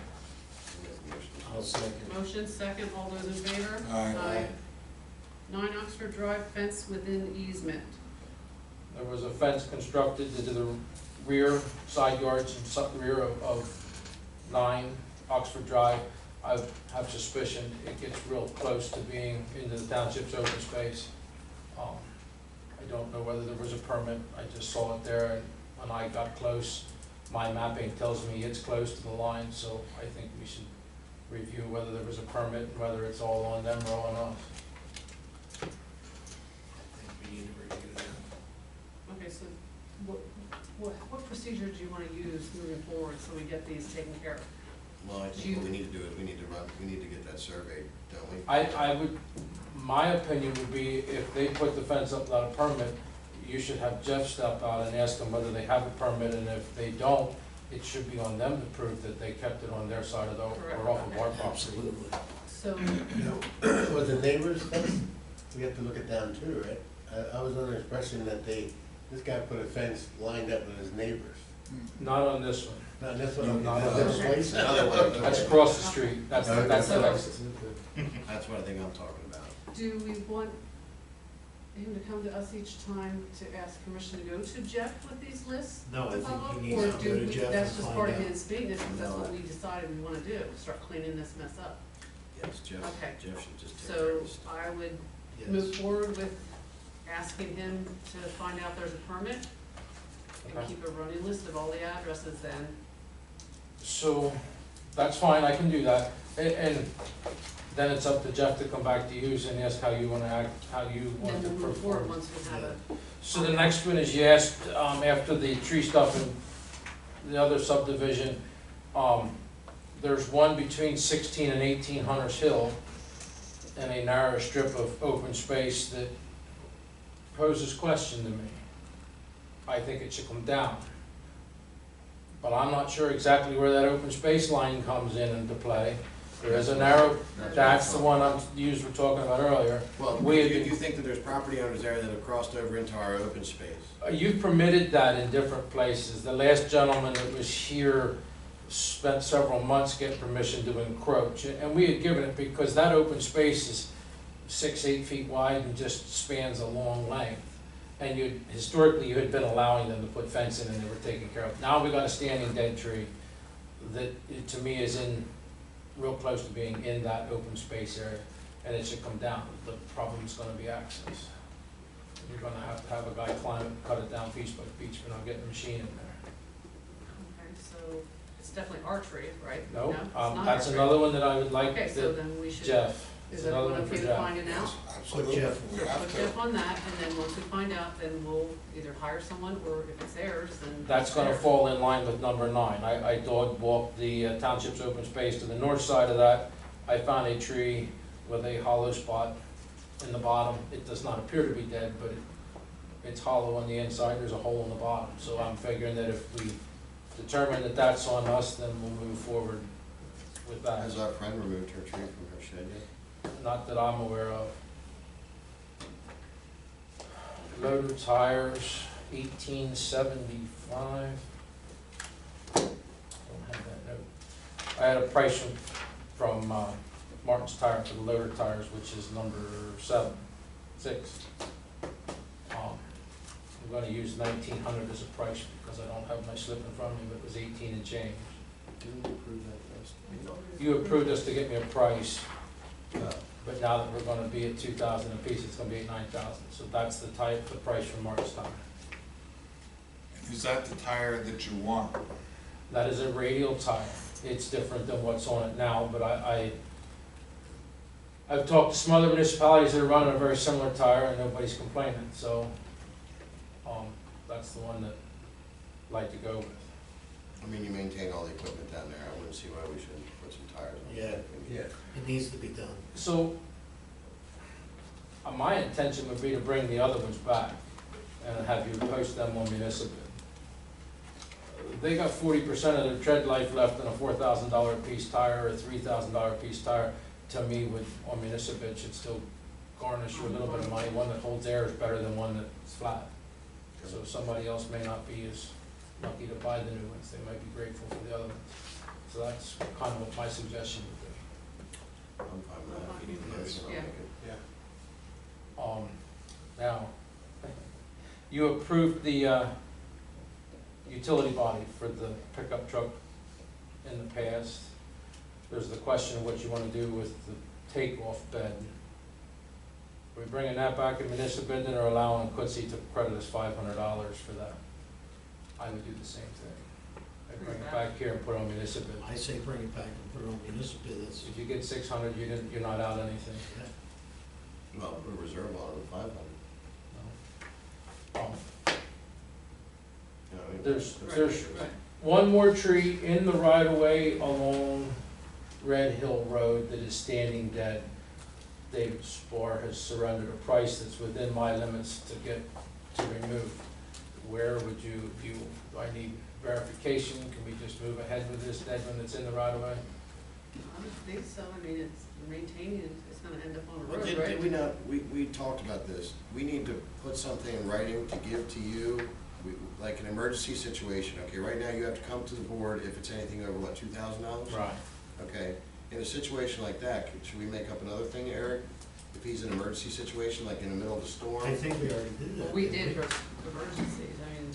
Speaker 12: I'll second.
Speaker 1: Motion second, all those in favor?
Speaker 12: Aye.
Speaker 1: 9 Oxford Drive fence within easement.
Speaker 15: There was a fence constructed to the rear, side yards and rear of 9 Oxford Drive. I have suspicion it gets real close to being into the township's open space. I don't know whether there was a permit, I just saw it there, and when I got close, my mapping tells me it's close to the line, so I think we should review whether there was a permit and whether it's all on them or on us.
Speaker 12: I think we need to review that.
Speaker 1: Okay, so what procedure do you want to use moving forward so we get these taken care of?
Speaker 3: Well, I think what we need to do is we need to get that surveyed, don't we?
Speaker 15: I would, my opinion would be if they put the fence up without a permit, you should have Jeff step out and ask them whether they have a permit, and if they don't, it should be on them to prove that they kept it on their side of the, or off of our property.
Speaker 12: Absolutely.
Speaker 1: So,
Speaker 16: For the neighbors, we have to look it down too, right? I was under the impression that this guy put a fence lined up with his neighbors.
Speaker 15: Not on this one.
Speaker 16: Not this one,
Speaker 15: Not
Speaker 16: not
Speaker 15: on
Speaker 16: this
Speaker 15: this
Speaker 16: place.
Speaker 3: Another one.
Speaker 15: That's across the street, that's the next.
Speaker 3: That's what I think I'm talking about.
Speaker 1: do we want him to come to us each time to ask permission to go to Jeff with these lists?
Speaker 12: No, I
Speaker 1: to follow
Speaker 12: think he
Speaker 1: up?
Speaker 12: needs
Speaker 1: Or
Speaker 12: to
Speaker 1: do
Speaker 12: go to
Speaker 1: we-
Speaker 12: Jeff
Speaker 1: that's
Speaker 12: and
Speaker 1: just
Speaker 12: find
Speaker 1: part of
Speaker 12: out.
Speaker 1: his business, because that's what
Speaker 3: No.
Speaker 1: we decided we wanna do, start cleaning this mess up.
Speaker 3: Yes, Jeff,
Speaker 1: Okay.
Speaker 3: Jeff should just take care
Speaker 1: So
Speaker 3: of this.
Speaker 1: I would
Speaker 12: Yes.
Speaker 1: move forward with asking him to find out if there's a permit and
Speaker 15: Okay.
Speaker 1: keep a running list of all the addresses then.
Speaker 15: So, that's fine, I can do that, and then it's up to Jeff to come back to you and ask how you wanna act, how you
Speaker 1: And
Speaker 15: want to
Speaker 1: then we'll move forward
Speaker 15: perform.
Speaker 1: once we have it.
Speaker 15: So the next one is you asked, after the tree stuff and the other subdivision, there's one between 16 and 18 Hunters Hill, and a narrow strip of open space that poses question to me. I think it should come down. But I'm not sure exactly where that open space line comes into play. There is a narrow, that's the one you were talking about earlier.
Speaker 3: Well, do
Speaker 15: We had
Speaker 3: you
Speaker 15: been-
Speaker 3: think that there's property owners there that have crossed over into our open space?
Speaker 15: You've permitted that in different places. The last gentleman that was here spent several months getting permission to encroach, and we had given it because that open space is 6, 8 feet wide and just spans a long length. And historically, you had been allowing them to put fence in and they were taken care of. Now we got a standing dead tree that, to me, is real close to being in that open space area, and it should come down. The problem is gonna be access. You're gonna have to have a guy climb it, cut it down piece by piece, we're not getting a machine in there.
Speaker 1: Okay, so it's definitely our tree, right?
Speaker 15: No,
Speaker 1: it's not
Speaker 15: that's
Speaker 1: our tree.
Speaker 15: another one that I would like,
Speaker 1: Okay, so
Speaker 15: that
Speaker 1: then we should.
Speaker 15: Jeff,
Speaker 1: Is
Speaker 15: another
Speaker 1: everyone
Speaker 15: one for
Speaker 1: okay to
Speaker 15: Jeff.
Speaker 1: find it out?
Speaker 12: Put Jeff,
Speaker 1: So put Jeff on that, and then once we find out, then we'll either hire someone, or if it's theirs, then.
Speaker 15: That's
Speaker 1: it's
Speaker 15: gonna
Speaker 1: theirs.
Speaker 15: fall in line with number 9. I dog walked the township's open space to the north side of that. I found a tree with a hollow spot in the bottom. It does not appear to be dead, but it's hollow on the inside, there's a hole in the bottom. So I'm figuring that if we determine that that's on us, then we'll move forward with that.
Speaker 3: Has our friend removed her tree from her shed yet?
Speaker 15: Not that I'm aware of. Loader tires, 1875. Don't have that note. I had a price from Martin's Tire for the loader tires, which is number 6. I'm gonna use 1900 as a price because I don't have my slip in front of me, but it was 18 and change.
Speaker 3: Didn't we approve that first?
Speaker 15: You approved us to get me a price, but now that we're gonna be at 2,000 apiece, it's gonna be at 9,000. So that's the price from Mark's tire.
Speaker 17: Is that the tire that you want?
Speaker 15: That is a radial tire. It's different than what's on it now, but I've talked to some other municipalities that are running a very similar tire and nobody's complaining, so, that's the one that I'd like to go with.
Speaker 3: I mean, you maintain all the equipment down there, I wouldn't see why we shouldn't put some tires on.
Speaker 16: Yeah. It needs to be done.
Speaker 15: So, my intention would be to bring the other ones back and have you post them on municipal. They got 40% of their tread life left in a $4,000 a piece tire or a $3,000 a piece tire. To me, on municipal, it should still garnish you a little bit of money. One that holds air is better than one that's flat. So somebody else may not be as lucky to buy the new ones. They might be grateful for the other ones. So that's kind of what my suggestion would be.
Speaker 3: I'm fine with that, if you need a motion, I'll make it.
Speaker 15: Now, you approved the utility body for the pickup truck in the past. There's the question of what you want to do with the takeoff bed. Are we bringing that back in municipal bid, or allowing Quincy to credit us $500 for that? I would do the same thing. I'd bring it back here and put it on municipal bid.
Speaker 12: I say bring it back and put it on municipal, that's,
Speaker 15: If you get 600, you're not out anything.
Speaker 3: Well, put a reserve on it with 500.
Speaker 15: Um,
Speaker 3: You know, I mean,
Speaker 15: There's one more tree in the right of way along Red Hill Road that is standing dead. David Spar has surrendered a price that's within my limits to get to remove. Where would you, do I need verification? Can we just move ahead with this dead one that's in the right of way?
Speaker 1: I don't think so, I mean, it's maintaining it, it's gonna end up on a
Speaker 3: Well,
Speaker 1: road,
Speaker 3: did
Speaker 1: right?
Speaker 3: we not, we talked about this, we need to put something in writing to give to you, like an emergency situation, okay, right now you have to come to the board if it's anything over, what, $2,000?
Speaker 15: Right.
Speaker 3: Okay, in a situation like that, should we make up another thing, Eric? If he's in an emergency situation, like in the middle of a storm?
Speaker 12: I think we already did that.
Speaker 1: Well, we did for emergencies, I mean,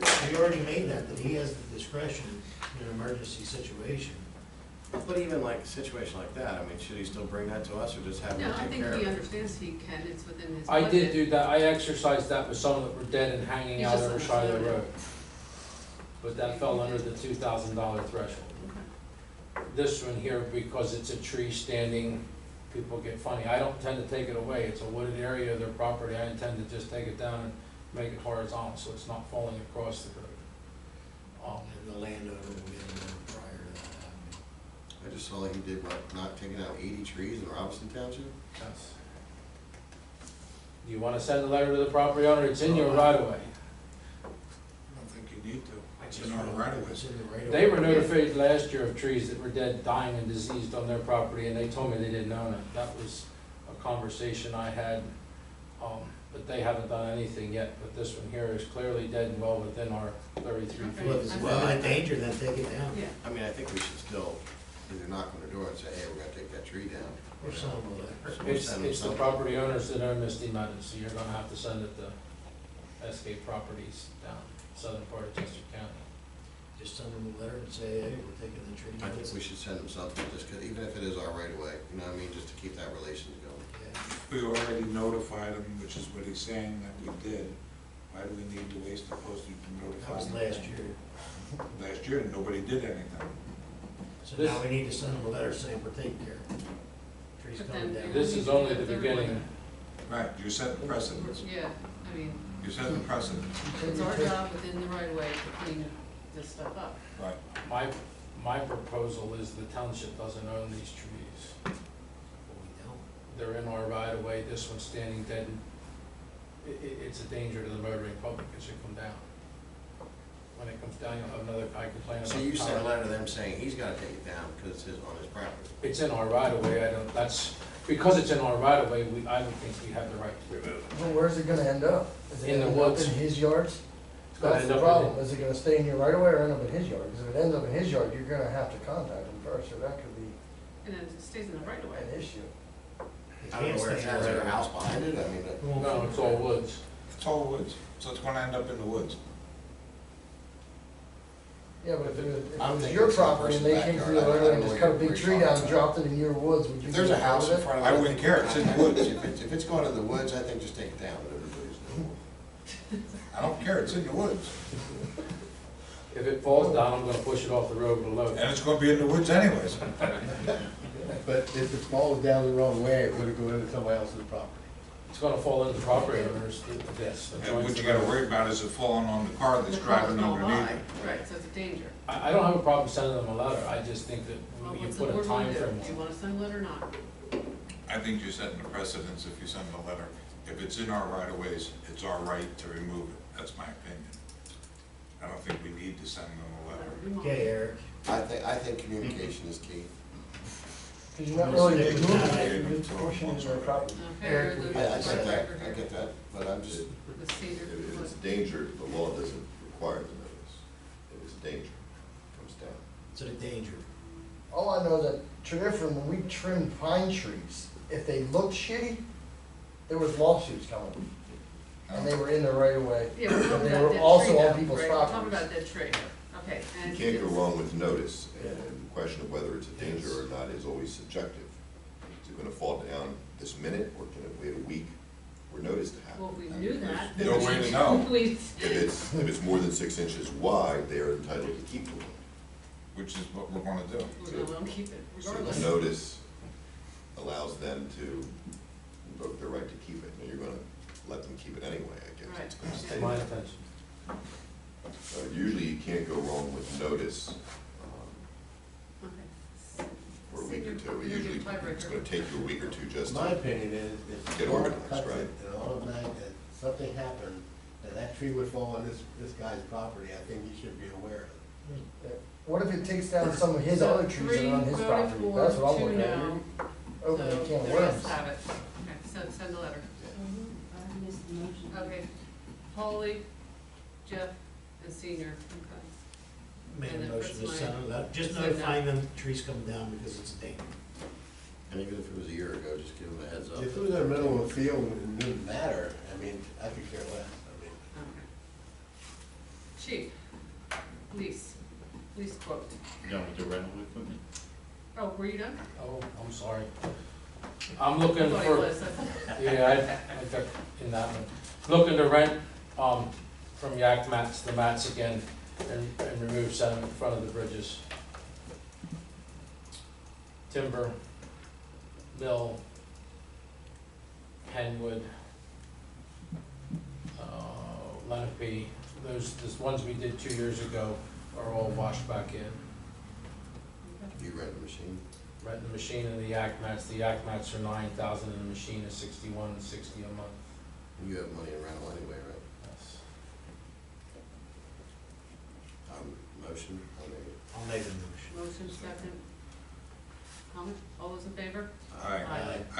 Speaker 1: didn't
Speaker 12: We already made that he has the discretion in an emergency situation.
Speaker 3: But even like a situation like that, I mean, should he still bring that to us or just have
Speaker 1: no,
Speaker 3: him
Speaker 1: I
Speaker 3: take
Speaker 1: think
Speaker 3: care of
Speaker 1: he
Speaker 3: it?
Speaker 1: understands he can, it's within his
Speaker 15: I
Speaker 1: budget.
Speaker 15: did do that, I exercised that with some that were dead and hanging
Speaker 1: You
Speaker 15: out
Speaker 1: just
Speaker 15: on the side of the
Speaker 1: understood it.
Speaker 15: road. But that fell under the $2,000 threshold. This one here, because it's a tree standing, people get funny. I don't intend to take it away, it's a wooded area of their property, I intend to just take it down and make it horizontal, so it's not falling across the road.
Speaker 12: And the landowner will get a note prior to that happening.
Speaker 3: I just saw that he did, what, not taking out 80 trees in Robinson Township?
Speaker 15: Yes. You wanna send a letter to the property owner, it's in your right of way.
Speaker 17: I don't think you need to. It's in our right of
Speaker 12: It's
Speaker 17: way.
Speaker 12: in the right of
Speaker 15: They
Speaker 12: way.
Speaker 15: were notified last year of trees that were dead, dying and diseased on their property, and they told me they didn't own it. That was a conversation I had, but they haven't done anything yet. But this one here is clearly dead and well within our 33 feet.
Speaker 12: Well, if it's in danger, then take it down.
Speaker 1: Yeah,
Speaker 3: I mean, I think we should still either knock on the door and say, hey, we're gonna take that tree down.
Speaker 12: Or send them a letter.
Speaker 3: Or
Speaker 15: It's
Speaker 3: send them
Speaker 15: the
Speaker 3: something.
Speaker 15: property owners that own Misty Meadows, so you're gonna have to send it to SK Properties down southern part of Chester County.
Speaker 12: Just send them a letter and say, hey, we're taking the tree
Speaker 3: I
Speaker 12: down.
Speaker 3: think we should send them something, just 'cause even if it is our right of way, you know what I mean, just to keep that relation going.
Speaker 12: Yeah.
Speaker 17: We already notified them, which is what he's saying that we did. Why do we need to waste the postage to notify
Speaker 12: That was
Speaker 17: them?
Speaker 12: last year.
Speaker 17: Last year, nobody did anything.
Speaker 12: So now we need to send them a letter saying we're taking care of it. Trees
Speaker 1: But
Speaker 12: coming
Speaker 1: then-
Speaker 12: down.
Speaker 15: This is only the beginning.
Speaker 17: Right, you set the precedent.
Speaker 1: yeah, I mean,
Speaker 17: You set the precedent.
Speaker 1: it's our job within the right of way to clean this stuff up.
Speaker 17: Right.
Speaker 15: My proposal is the township doesn't own these trees.
Speaker 12: But we don't.
Speaker 15: They're in our right of way, this one's standing dead. It's a danger to the motoring public, it should come down. When it comes down, you'll have another guy complaining about.
Speaker 3: So you
Speaker 15: the
Speaker 3: sent a
Speaker 15: power.
Speaker 3: letter to them saying he's gotta take it down because it's on his property.
Speaker 15: It's in our right of way, because it's in our right of way, I would think we have the right to remove it.
Speaker 11: Well, where's it gonna end up? Is it
Speaker 15: In the
Speaker 11: gonna end up
Speaker 15: woods.
Speaker 11: in his yards?
Speaker 15: It's gonna
Speaker 11: That's
Speaker 15: end
Speaker 11: the
Speaker 15: up in
Speaker 11: problem, is it gonna stay in your right of way or end up in his yard? Because if it ends up in his yard, you're gonna have to contact him first, or that could be
Speaker 1: And then it stays in the right of way.
Speaker 11: an issue.
Speaker 12: It
Speaker 3: I don't know
Speaker 12: can't
Speaker 3: where it's
Speaker 12: stay
Speaker 3: at, is there a
Speaker 12: there.
Speaker 3: house behind it? I mean,
Speaker 15: No, it's all woods.
Speaker 17: It's all woods, so it's gonna end up in the woods.
Speaker 11: Yeah, but if it
Speaker 3: I'm
Speaker 11: was
Speaker 3: thinking
Speaker 11: your
Speaker 3: it's in a
Speaker 11: property and they
Speaker 3: person's
Speaker 11: came through the
Speaker 3: backyard,
Speaker 11: right
Speaker 3: I
Speaker 11: and
Speaker 3: don't
Speaker 11: just
Speaker 3: know
Speaker 11: cut a
Speaker 3: what
Speaker 11: big
Speaker 3: you're
Speaker 11: tree
Speaker 3: talking
Speaker 11: down and
Speaker 3: about.
Speaker 11: dropped it in your woods, would you?
Speaker 3: If there's
Speaker 11: be
Speaker 3: a
Speaker 11: okay
Speaker 3: house
Speaker 11: with
Speaker 3: in
Speaker 11: it?
Speaker 3: front of it, I wouldn't care, it's in the woods, if it's going to the woods, I think just take it down, but everybody's in the woods. I don't care, it's in the woods,
Speaker 15: If it falls down, I'm gonna push it off the road with a load.
Speaker 17: And it's gonna be in the woods anyways.
Speaker 16: But if it falls down the wrong way, it would go into somebody else's property.
Speaker 15: It's gonna fall into property owners, yes.
Speaker 17: And what you gotta worry about is it falling on the car that's
Speaker 1: The car's
Speaker 17: driving
Speaker 1: going
Speaker 17: underneath
Speaker 1: by.
Speaker 17: it.
Speaker 1: Right, so it's a danger.
Speaker 15: I don't have a problem sending them a letter, I just think that
Speaker 1: Well,
Speaker 15: you
Speaker 1: what's the
Speaker 15: put a
Speaker 1: board want
Speaker 15: time
Speaker 1: to do?
Speaker 15: frame.
Speaker 1: Do you want to send a letter or not?
Speaker 17: I think you're setting a precedence if you send a letter. If it's in our right of ways, it's our right to remove it, that's my opinion. I don't think we need to send them a letter.
Speaker 1: Whatever you want.
Speaker 12: Okay, Eric.
Speaker 3: I think communication is key.
Speaker 11: Cause you're not really
Speaker 12: Stick with
Speaker 11: removing
Speaker 12: that.
Speaker 11: it, you're just pushing it in their property.
Speaker 1: Okay,
Speaker 11: Eric,
Speaker 1: we're
Speaker 11: we-
Speaker 1: the-
Speaker 3: I get that, I get that, but I'm just,
Speaker 1: the senior.
Speaker 7: If it's a danger, the law doesn't require the notice. If it's a danger, it comes down.
Speaker 12: It's a danger.
Speaker 11: All I know is that traditionally, when we trim pine trees, if they looked shitty, there was lawsuits coming. And they were in the right of way.
Speaker 1: Yeah, we're
Speaker 11: And
Speaker 1: talking
Speaker 11: they
Speaker 1: about
Speaker 11: were
Speaker 1: a dead
Speaker 11: also
Speaker 1: tree
Speaker 11: on
Speaker 1: now,
Speaker 11: people's
Speaker 1: right? We're talking
Speaker 11: properties.
Speaker 1: about a dead tree. Okay,
Speaker 7: You
Speaker 1: and.
Speaker 7: can't go
Speaker 1: it's-
Speaker 7: wrong with notice, and the question of whether it's a danger or not is always subjective. Is it gonna fall down this minute, or can it wait a week for notice to happen?
Speaker 1: Well, if we knew that.
Speaker 7: If
Speaker 17: No
Speaker 7: it's-
Speaker 17: way to know.
Speaker 1: We-
Speaker 7: If it's more than 6 inches wide, they are entitled to keep the wood.
Speaker 17: Which is what we're gonna do.
Speaker 1: We're gonna let them keep it
Speaker 7: So
Speaker 1: regardless.
Speaker 7: the notice allows them to invoke their right to keep it, and you're gonna let them keep it anyway, I guess. It's gonna stay
Speaker 15: My
Speaker 7: there.
Speaker 15: intention.
Speaker 7: Usually you can't go wrong with notice
Speaker 1: Okay.
Speaker 7: for a week or two.
Speaker 1: You're the
Speaker 7: Usually it's
Speaker 1: tiebreaker.
Speaker 7: gonna take you a week or two just
Speaker 16: My
Speaker 7: to,
Speaker 16: opinion is, if
Speaker 7: Get
Speaker 16: the law
Speaker 7: organized,
Speaker 16: cuts
Speaker 7: right.
Speaker 16: it and automatic, that something happened, that tree would fall on this guy's property, I think he should be aware of it.
Speaker 11: What if it takes down some of his
Speaker 1: So
Speaker 11: other trees that are on his
Speaker 1: three
Speaker 11: property?
Speaker 1: voted
Speaker 11: That's
Speaker 1: for,
Speaker 11: what I'm
Speaker 1: two
Speaker 11: looking at.
Speaker 1: no.
Speaker 11: Opening a
Speaker 1: So
Speaker 11: can of
Speaker 1: the
Speaker 11: worms.
Speaker 1: rest have it. Okay, send a letter.
Speaker 8: I missed the motion.
Speaker 1: Okay, Polly, Jeff, and Senior. Okay.
Speaker 12: Make a
Speaker 1: And then
Speaker 12: motion to
Speaker 1: Fritz
Speaker 12: send a letter, just
Speaker 1: Send
Speaker 12: notifying them trees coming down because it's a danger.
Speaker 3: and even if it was a year ago, just give them a heads up.
Speaker 16: If it was in the middle of a field and it didn't matter, I mean, I could care less, I mean.
Speaker 1: Okay. Chief, lease quote.
Speaker 6: Done with the rental equipment?
Speaker 1: Oh, were you done?
Speaker 15: Oh, I'm sorry. I'm
Speaker 1: I
Speaker 15: looking
Speaker 1: thought he
Speaker 15: for,
Speaker 1: was.
Speaker 15: yeah, I got in that one. Looking to rent, from Yak Mats, the mats again, and remove sediment in front of the bridges. Timber, mill, Penwood, Lenape, those ones we did 2 years ago are all washed back in.
Speaker 3: You rent the machine?
Speaker 15: Rent the machine and the Yak Mats are 9,000 and the machine is 61.60 a month.
Speaker 3: You have money in rental anyway, right?
Speaker 15: Yes.
Speaker 3: Motion, I mean,
Speaker 12: I'll make a motion.
Speaker 1: Motion second. Comment? All those in favor?
Speaker 17: I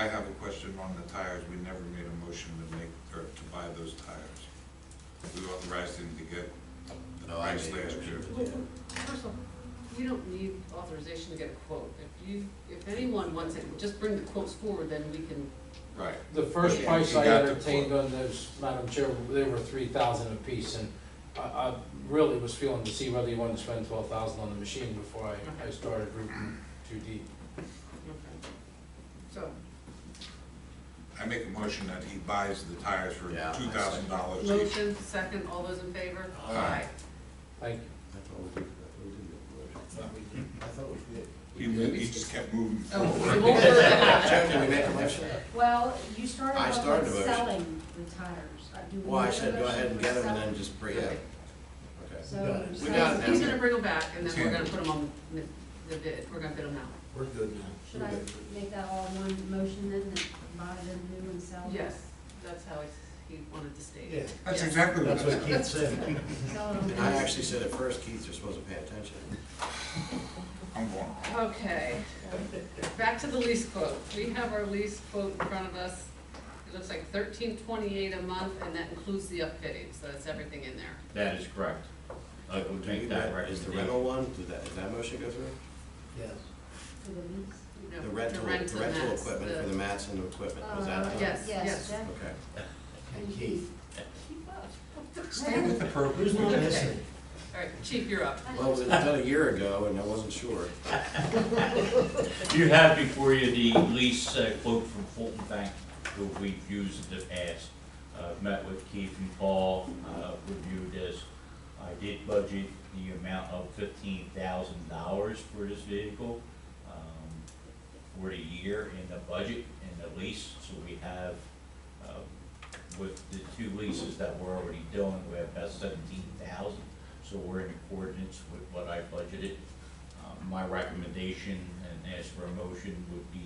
Speaker 17: have a question on the tires. We never made a motion to make, or to buy those tires. We authorized him to get the
Speaker 3: No, I
Speaker 17: price
Speaker 3: made a
Speaker 17: last
Speaker 3: motion.
Speaker 17: year.
Speaker 1: First of all, you don't need authorization to get a quote. If anyone wants it, just bring the quotes forward, then we can.
Speaker 17: Right.
Speaker 15: The first
Speaker 1: Yeah.
Speaker 15: price
Speaker 17: You
Speaker 15: I
Speaker 17: got the
Speaker 15: entertained
Speaker 17: quote.
Speaker 15: on those, Madam Chair, they were 3,000 apiece, and I really was feeling to see whether you wanted to spend 12,000 on the machine before I started rooting too deep.
Speaker 1: Okay. So,
Speaker 17: I make a motion that he buys the tires for
Speaker 3: Yeah, I
Speaker 17: $2,000 each.
Speaker 1: motion second, all those in favor?
Speaker 17: Aye.
Speaker 15: Thank you.
Speaker 3: I thought we did,
Speaker 16: I thought we did.
Speaker 17: He just kept moving
Speaker 1: Oh, we
Speaker 17: forward.
Speaker 1: won't do that.
Speaker 3: Jeff, can we make a motion?
Speaker 8: Well, you started
Speaker 3: I
Speaker 8: off
Speaker 3: started
Speaker 8: with
Speaker 3: the motion.
Speaker 8: selling the tires. Do we
Speaker 3: Well, I
Speaker 8: make a
Speaker 3: said go
Speaker 8: motion
Speaker 3: ahead and
Speaker 8: for
Speaker 3: get them and
Speaker 8: selling?
Speaker 3: then just bring it.
Speaker 1: Okay.
Speaker 3: Okay.
Speaker 8: So,
Speaker 3: We
Speaker 8: so
Speaker 3: got it.
Speaker 1: He's gonna bring them back, and then we're gonna put them on the bid, we're gonna bid them out.
Speaker 12: We're good now.
Speaker 8: should I make that all one motion then, that buy them new and sell them?
Speaker 1: Yes, that's how he wanted to state
Speaker 12: Yeah,
Speaker 1: it.
Speaker 17: That's
Speaker 1: Yes.
Speaker 17: exactly what
Speaker 12: that's
Speaker 17: I
Speaker 12: what
Speaker 17: said.
Speaker 12: Keith said.
Speaker 8: Sell them.
Speaker 3: And I actually said at first, Keith, you're supposed to pay attention.
Speaker 17: I'm going.
Speaker 1: Okay, back to the lease quote. We have our lease quote in front of us. It looks like $13.28 a month, and that includes the upfitting, so that's everything in there.
Speaker 6: That is correct. I will make that
Speaker 3: Is the
Speaker 6: recommendation.
Speaker 3: rental one, did that motion go through?
Speaker 12: Yes.
Speaker 8: For the lease?
Speaker 1: No,
Speaker 3: The rental
Speaker 1: rent and
Speaker 3: equipment
Speaker 1: mats,
Speaker 3: for the mats and the equipment, was that?
Speaker 1: Yes,
Speaker 8: Yes,
Speaker 1: yes.
Speaker 8: Jeff
Speaker 3: Okay.
Speaker 12: And Keith,
Speaker 17: Stay with the program.
Speaker 12: who's not listening?
Speaker 1: All right, Chief, you're up.
Speaker 3: Well, it was done a year ago and I wasn't sure.
Speaker 6: You have before you the lease quote from Fulton Bank, who we've used in the past. Met with Keith and Paul, reviewed this. I did budget the amount of $15,000 for this vehicle for the year in the budget, in the lease. So we have, with the two leases that we're already doing, we have about $17,000. So we're in accordance with what I budgeted. My recommendation and ask for a motion would be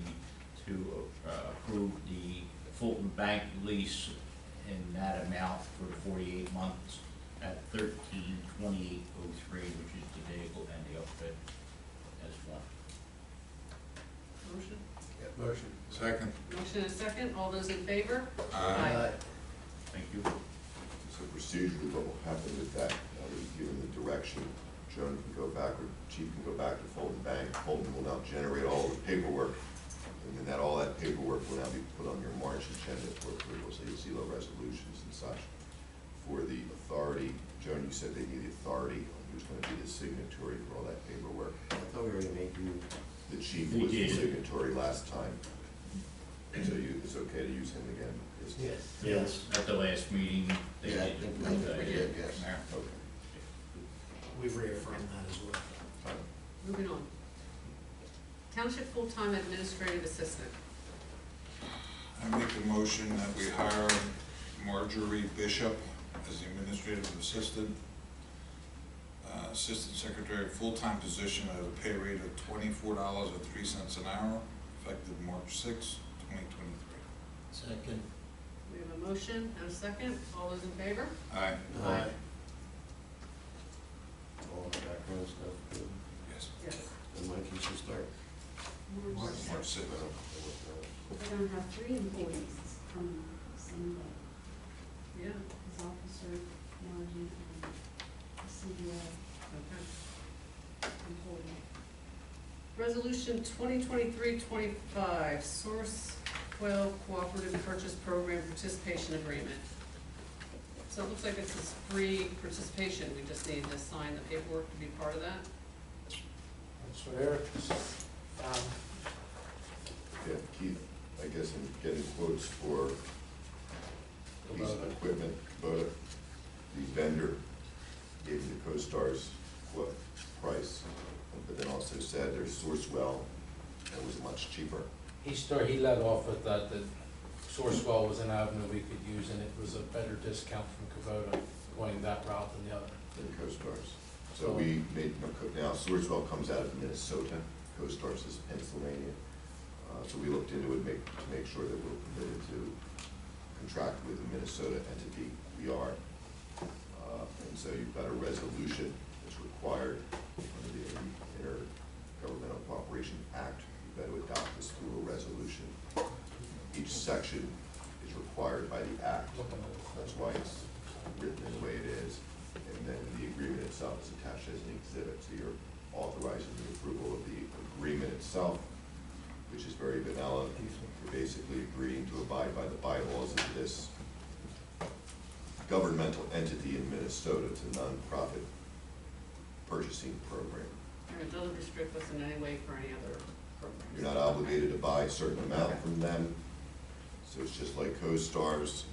Speaker 6: to approve the Fulton Bank lease in that amount for the 48 months at $13,2803, which is the vehicle and the outfit as one.
Speaker 1: Motion?
Speaker 16: Motion.
Speaker 17: Second.
Speaker 1: Motion and a second. All those in favor?
Speaker 6: Thank you.
Speaker 7: So procedurally, what will happen with that, given the direction, Joan can go back, or Chief can go back to Fulton Bank. Fulton will now generate all the paperwork, and then all that paperwork will now be put on your March agenda for approval, so you'll see the resolutions and such. For the authority, Joan, you said they need the authority, who's gonna be the signatory for all that paperwork?
Speaker 3: I thought we were gonna make you.
Speaker 7: The chief
Speaker 6: We
Speaker 7: was the
Speaker 6: did.
Speaker 7: signatory last time, so it's okay to use him again?
Speaker 6: Yes. At the last meeting, they
Speaker 3: Yeah, I
Speaker 6: did.
Speaker 3: think we did, yes.
Speaker 7: Okay.
Speaker 12: We've reaffirmed that as well.
Speaker 1: Moving on. Township full-time administrative assistant.
Speaker 17: I make a motion that we hire Marjorie Bishop as the administrative assistant, assistant secretary, full-time position at a pay rate of $24.03 an hour, effective March 6, 2023.
Speaker 12: Second.
Speaker 1: We have a motion and a second. All those in favor?
Speaker 17: Aye.
Speaker 1: Aye.
Speaker 3: All the background stuff, good.
Speaker 17: Yes.
Speaker 1: Yes.
Speaker 3: And Mike, you should start.
Speaker 17: March 6.
Speaker 8: We're gonna have 3 employees coming the same day.
Speaker 1: Yeah,
Speaker 8: His officer, Margie, and the CDO
Speaker 1: okay.
Speaker 8: employee.
Speaker 1: Resolution 2023-25, Source 12 Cooperative Purchase Program Participation Agreement. So it looks like it's this free participation. We just need to sign the paperwork to be part of that.
Speaker 15: That's what Eric found.
Speaker 7: Yeah, Keith, I guess I'm getting quotes for piece of equipment, Kubota. The vendor gave me the CoStar's quote price, but then also said their Sourcewell, that was much cheaper.
Speaker 15: He led off with that Sourcewell was an avenue we could use, and it was a better discount from Kubota going that route than the other.
Speaker 7: Than CoStar's. So we made, now Sourcewell comes out of Minnesota, CoStar's is Pennsylvania. So we looked into it to make sure that we're permitted to contract with a Minnesota entity. We are. And so you've got a resolution that's required under the Intergovernmental Cooperation Act. You've got to adopt this through a resolution. Each section is required by the act. That's why it's written in the way it is. And then the agreement itself is attached as an exhibit. So you're authorizing the approval of the agreement itself, which is very vanilla. You're basically agreeing to abide by the bylaws of this governmental entity in Minnesota. It's a nonprofit purchasing program.
Speaker 1: And it doesn't restrict us in any way for any other programs.
Speaker 7: You're not obligated to buy a certain amount from them. So it's just like CoStar's.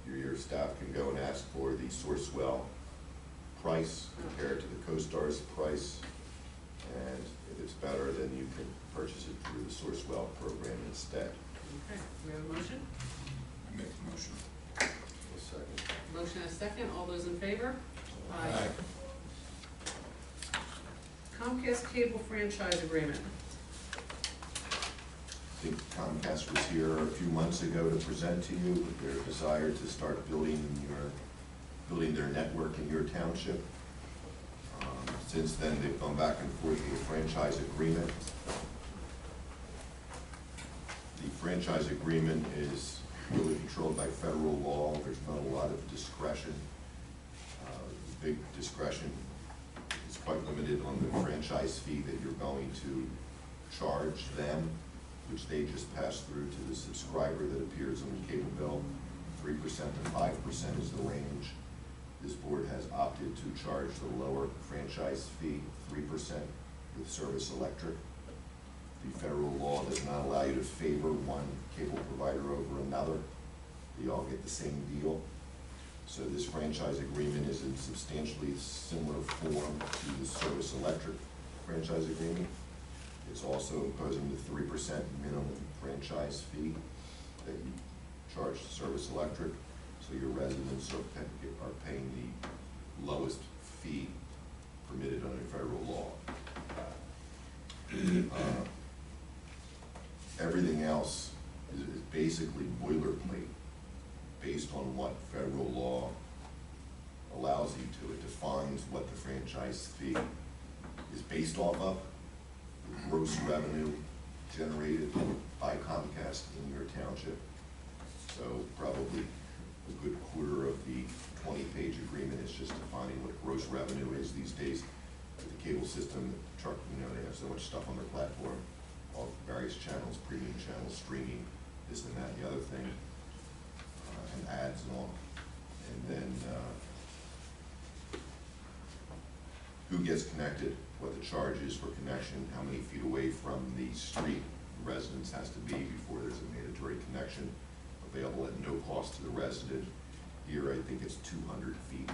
Speaker 7: Your staff can go and ask for the Sourcewell price compared to the CoStar's price. And if it's better, then you can purchase it through the Sourcewell program instead.
Speaker 1: Okay, we have a motion?
Speaker 17: I make a motion.
Speaker 7: A second.
Speaker 1: Motion and a second. All those in favor? Aye. Comcast Cable Franchise Agreement.
Speaker 7: I think Comcast was here a few months ago to present to you with their desire to start building their network in your township. Since then, they've gone back and forth with a franchise agreement. The franchise agreement is really controlled by federal law. There's not a lot of discretion. Big discretion is quite limited on the franchise fee that you're going to charge them, which they just pass through to the subscriber that appears on the cable bill. 3% to 5% is the range. This board has opted to charge the lower franchise fee, 3%, with Service Electric. The federal law does not allow you to favor one cable provider over another. They all get the same deal. So this franchise agreement is in substantially similar form to the Service Electric franchise agreement. It's also imposing the 3% minimum franchise fee that you charge to Service Electric. So your residents are paying the lowest fee permitted under federal law. Everything else is basically boilerplate based on what federal law allows you to. It defines what the franchise fee is based off of, the gross revenue generated by Comcast in your township. So probably a good quarter of the 20-page agreement is just defining what gross revenue is these days. With the cable system, truck, they have so much stuff on their platform, all various channels, premium channels, streaming, this and that and the other thing, and ads and all. And then who gets connected, what the charge is for connection, how many feet away from the street the residence has to be before there's a mandatory connection available at no cost to the resident. Here, I think it's 200 feet.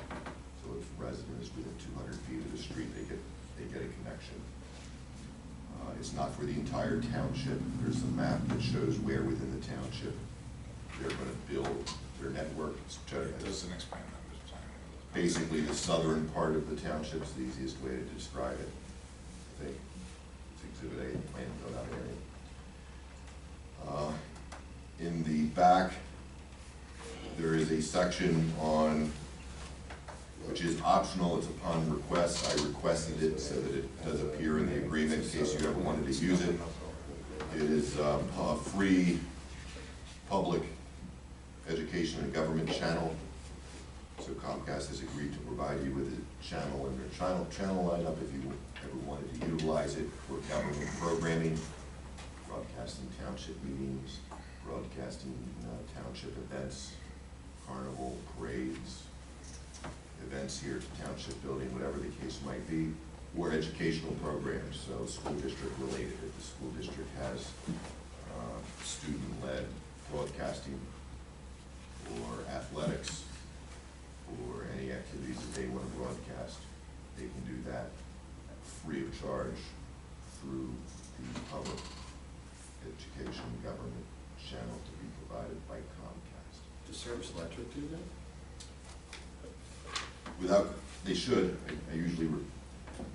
Speaker 7: So if the resident is within 200 feet of the street, they get a connection. It's not for the entire township. There's a map that shows where within the township they're going to build their network.
Speaker 17: It doesn't explain that.
Speaker 7: Basically, the southern part of the township is the easiest way to describe it. I think it's Exhibit A, the plan build out area. In the back, there is a section on, which is optional, it's upon request. I requested it so that it does appear in the agreement in case you ever wanted to use it. It is a free public education and government channel. So Comcast has agreed to provide you with a channel in their channel lineup if you ever wanted to utilize it for government programming, broadcasting township meetings, broadcasting township events, carnival, parades, events here at the township building, whatever the case might be, or educational programs, so school district related. If the school district has student-led broadcasting or athletics or any activities that they want to broadcast, they can do that free of charge through the public education government channel to be provided by Comcast.
Speaker 4: Does Service Electric do that?
Speaker 7: They should. I usually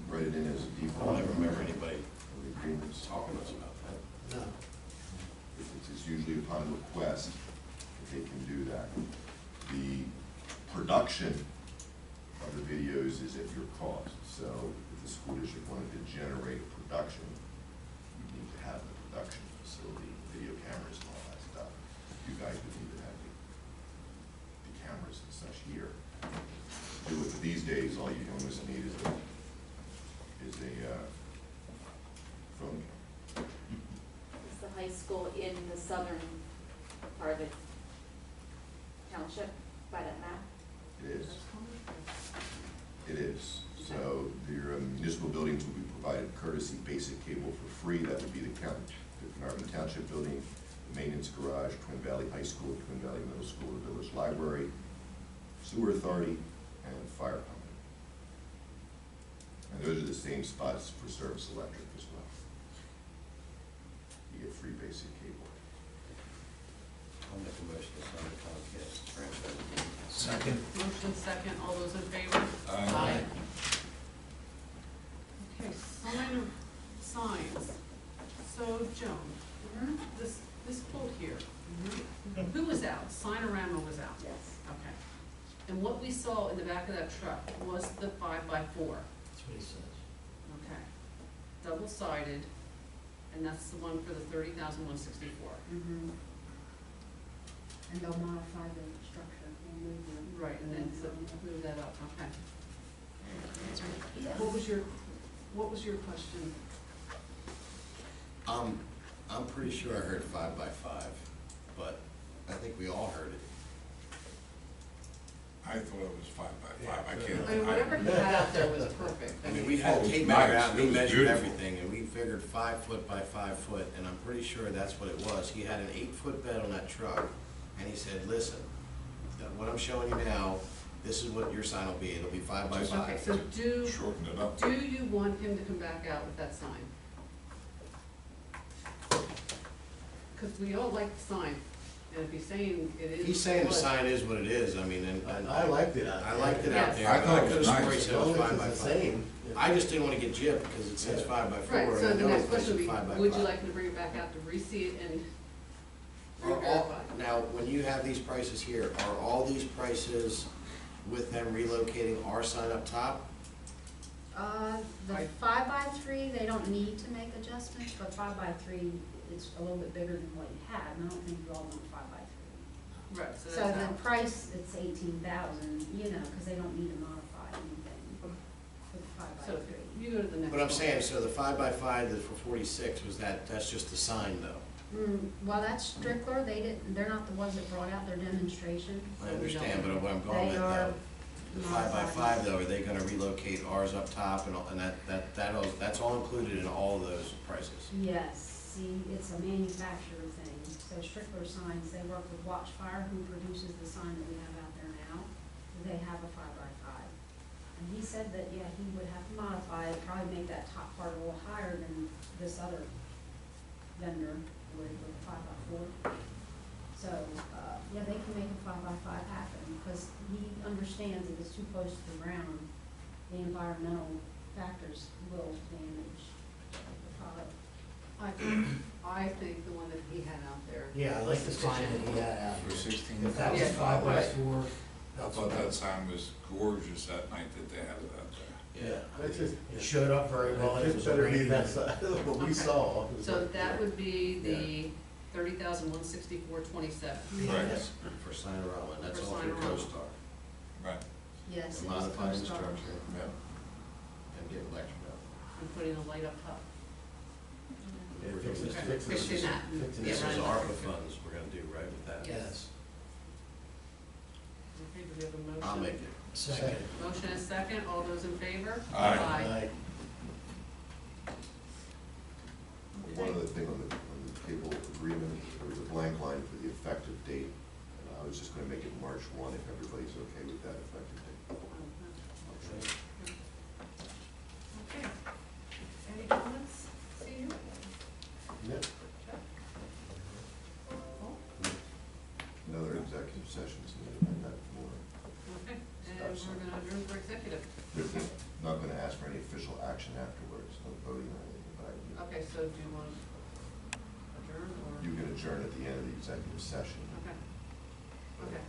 Speaker 7: write it in as a default.
Speaker 4: I don't remember anybody
Speaker 7: of the agreements.
Speaker 4: talking to us about that.
Speaker 16: No.
Speaker 7: It's usually upon request that they can do that. The production of the videos is at your cost. So if the school district wanted to generate a production, you need to have the production facility, video cameras and all that stuff. You guys would need to have the cameras and such here. Do it, but these days, all you almost need is a phone camera.
Speaker 18: Is the high school in the southern part of the township by that map?
Speaker 7: It is. It is. So your municipal buildings will be provided courtesy basic cable for free. That would be the Carnarvon Township Building, the maintenance garage, Twin Valley High School, Twin Valley Middle School, the Village Library, Sewer Authority, and Fire Company. And those are the same spots for Service Electric as well. You get free basic cable.
Speaker 4: I'll make a motion to sign the Comcast franchise agreement.
Speaker 16: Second.
Speaker 1: Motion second, all those in favor?
Speaker 17: Aye.
Speaker 1: Okay, signs. So, Joan, this quote here, who was out? Signorama was out?
Speaker 18: Yes.
Speaker 1: Okay. And what we saw in the back of that truck was the 5x4.
Speaker 16: That's what he says.
Speaker 1: Okay. Double-sided, and that's the one for the $30,164.
Speaker 8: Mm-hmm. And they'll modify the structure and move them.
Speaker 1: Right, and then move that up, okay. What was your question?
Speaker 4: I'm pretty sure I heard 5x5, but I think we all heard it.
Speaker 17: I thought it was 5 by 5, I can't.
Speaker 1: I mean, whatever he had out there was perfect.
Speaker 3: I mean, we had
Speaker 17: Oh,
Speaker 3: a tape
Speaker 17: nice.
Speaker 3: measure out, and
Speaker 17: It
Speaker 3: we
Speaker 17: was
Speaker 3: measured
Speaker 17: beautiful.
Speaker 3: everything, and we figured 5 foot by 5 foot, and I'm pretty sure that's what it was. He had an 8-foot bed on that truck, and he said, listen, what I'm showing you now, this is what your sign will be, it'll be 5 by 5.
Speaker 1: Okay, so
Speaker 17: Shorten it up.
Speaker 1: do you want him to come back out with that sign? Because we all like the sign, and if he's saying it is.
Speaker 3: He's saying the
Speaker 1: what-
Speaker 3: sign is what it is, I mean, and.
Speaker 16: I liked it out
Speaker 3: I
Speaker 16: there.
Speaker 3: liked it out
Speaker 1: Yes.
Speaker 3: there,
Speaker 17: I
Speaker 3: but
Speaker 17: thought
Speaker 3: I
Speaker 17: it
Speaker 3: could've
Speaker 17: was
Speaker 3: sworn he
Speaker 17: nice.
Speaker 3: said it was
Speaker 16: As long
Speaker 3: 5
Speaker 16: as
Speaker 3: by
Speaker 16: it's the
Speaker 3: 5.
Speaker 16: same.
Speaker 3: I just didn't wanna get gypped, because it says 5 by 4,
Speaker 1: Right,
Speaker 3: and
Speaker 1: so
Speaker 3: I
Speaker 1: the
Speaker 3: know
Speaker 1: next
Speaker 3: it's
Speaker 1: question would be,
Speaker 3: 5 by 5.
Speaker 1: would you like him to bring it back out to re-see it and
Speaker 3: Are all,
Speaker 1: re-verify?
Speaker 3: now, when you have these prices here, are all these prices with them relocating our sign up top?
Speaker 8: The
Speaker 1: Right.
Speaker 8: 5x3, they don't need to make adjustments, but 5x3 is a little bit bigger than what you had, and I don't think you all want 5x3.
Speaker 1: Right, so
Speaker 8: So
Speaker 1: that's
Speaker 8: the
Speaker 1: out.
Speaker 8: price, it's 18,000, because they don't need to modify anything for the
Speaker 1: So
Speaker 8: 5x3.
Speaker 1: you go to the next one.
Speaker 3: But I'm saying, so the 5 by 5 that for 46, was that's just the sign though?
Speaker 8: Well, that's Strickler, they're not the ones that brought out their demonstration.
Speaker 3: I understand, but what I'm going
Speaker 8: They
Speaker 3: with
Speaker 8: are
Speaker 3: though, the 5 by 5 though, are they gonna relocate ours up top and all, and that's all included in all of those prices?
Speaker 8: Yes, see, it's a manufacturer thing, so Strickler signs, they work with Watchfire, who produces the sign that we have out there now. They have a 5x5. And he said that, yeah, he would have to modify it, probably make that top part a little higher than this other vendor would with 5x4. So, yeah, they can make a 5x5 happen, because he understands if it's too close to the ground, the environmental factors will damage the product.
Speaker 1: I think the one that he had out there.
Speaker 12: Yeah, I like the sign that he had out
Speaker 17: For
Speaker 12: there.
Speaker 17: 16.
Speaker 12: If that was
Speaker 1: Yeah,
Speaker 12: 5 by
Speaker 1: right.
Speaker 12: 4,
Speaker 17: I thought that sign was gorgeous that night that they had it out there.
Speaker 3: Yeah.
Speaker 16: It's just,
Speaker 12: it showed up very well.
Speaker 16: it
Speaker 12: It
Speaker 16: just
Speaker 12: was
Speaker 16: better be
Speaker 12: raining.
Speaker 16: that side, what we
Speaker 1: Okay.
Speaker 16: saw. was
Speaker 1: So
Speaker 16: like,
Speaker 1: that would be
Speaker 16: Yeah.
Speaker 1: the 30,164.27.
Speaker 17: Right.
Speaker 3: Yes, for Signorama, and that's
Speaker 1: For
Speaker 3: all through
Speaker 1: Signorama.
Speaker 3: CoStar.
Speaker 17: Right.
Speaker 8: Yes,
Speaker 3: To
Speaker 8: it is
Speaker 3: modify the
Speaker 8: CoStar.
Speaker 3: structure
Speaker 17: Yeah.
Speaker 3: and get electric up.
Speaker 1: And putting a light up top.
Speaker 3: Yeah,
Speaker 16: Fixing-
Speaker 3: fixing-
Speaker 16: fixing-
Speaker 1: Fixing that.
Speaker 16: fixing
Speaker 3: This
Speaker 1: Yeah,
Speaker 3: is
Speaker 1: right.
Speaker 3: ARPA funds we're gonna do, right, with that?
Speaker 12: Yes.
Speaker 1: Okay, do we have a motion?
Speaker 3: I'll make it.
Speaker 12: Second.
Speaker 1: Motion is second, all those in favor?
Speaker 17: Aye.
Speaker 12: Aye.
Speaker 7: One other thing on the cable agreement, there was a blank line for the effective date, and I was just gonna make it March 1 if everybody's okay with that effective date.
Speaker 1: Okay. Any comments? See you?
Speaker 7: Yep.
Speaker 1: Oh,
Speaker 7: Another executive session is needed, I got more.
Speaker 1: okay, and we're gonna adjourn for executive.
Speaker 7: Not gonna ask for any official action afterwards, no voting or anything, but
Speaker 1: Okay, so do you want to adjourn or?
Speaker 7: you can adjourn at the end of the executive session.
Speaker 1: Okay. Okay.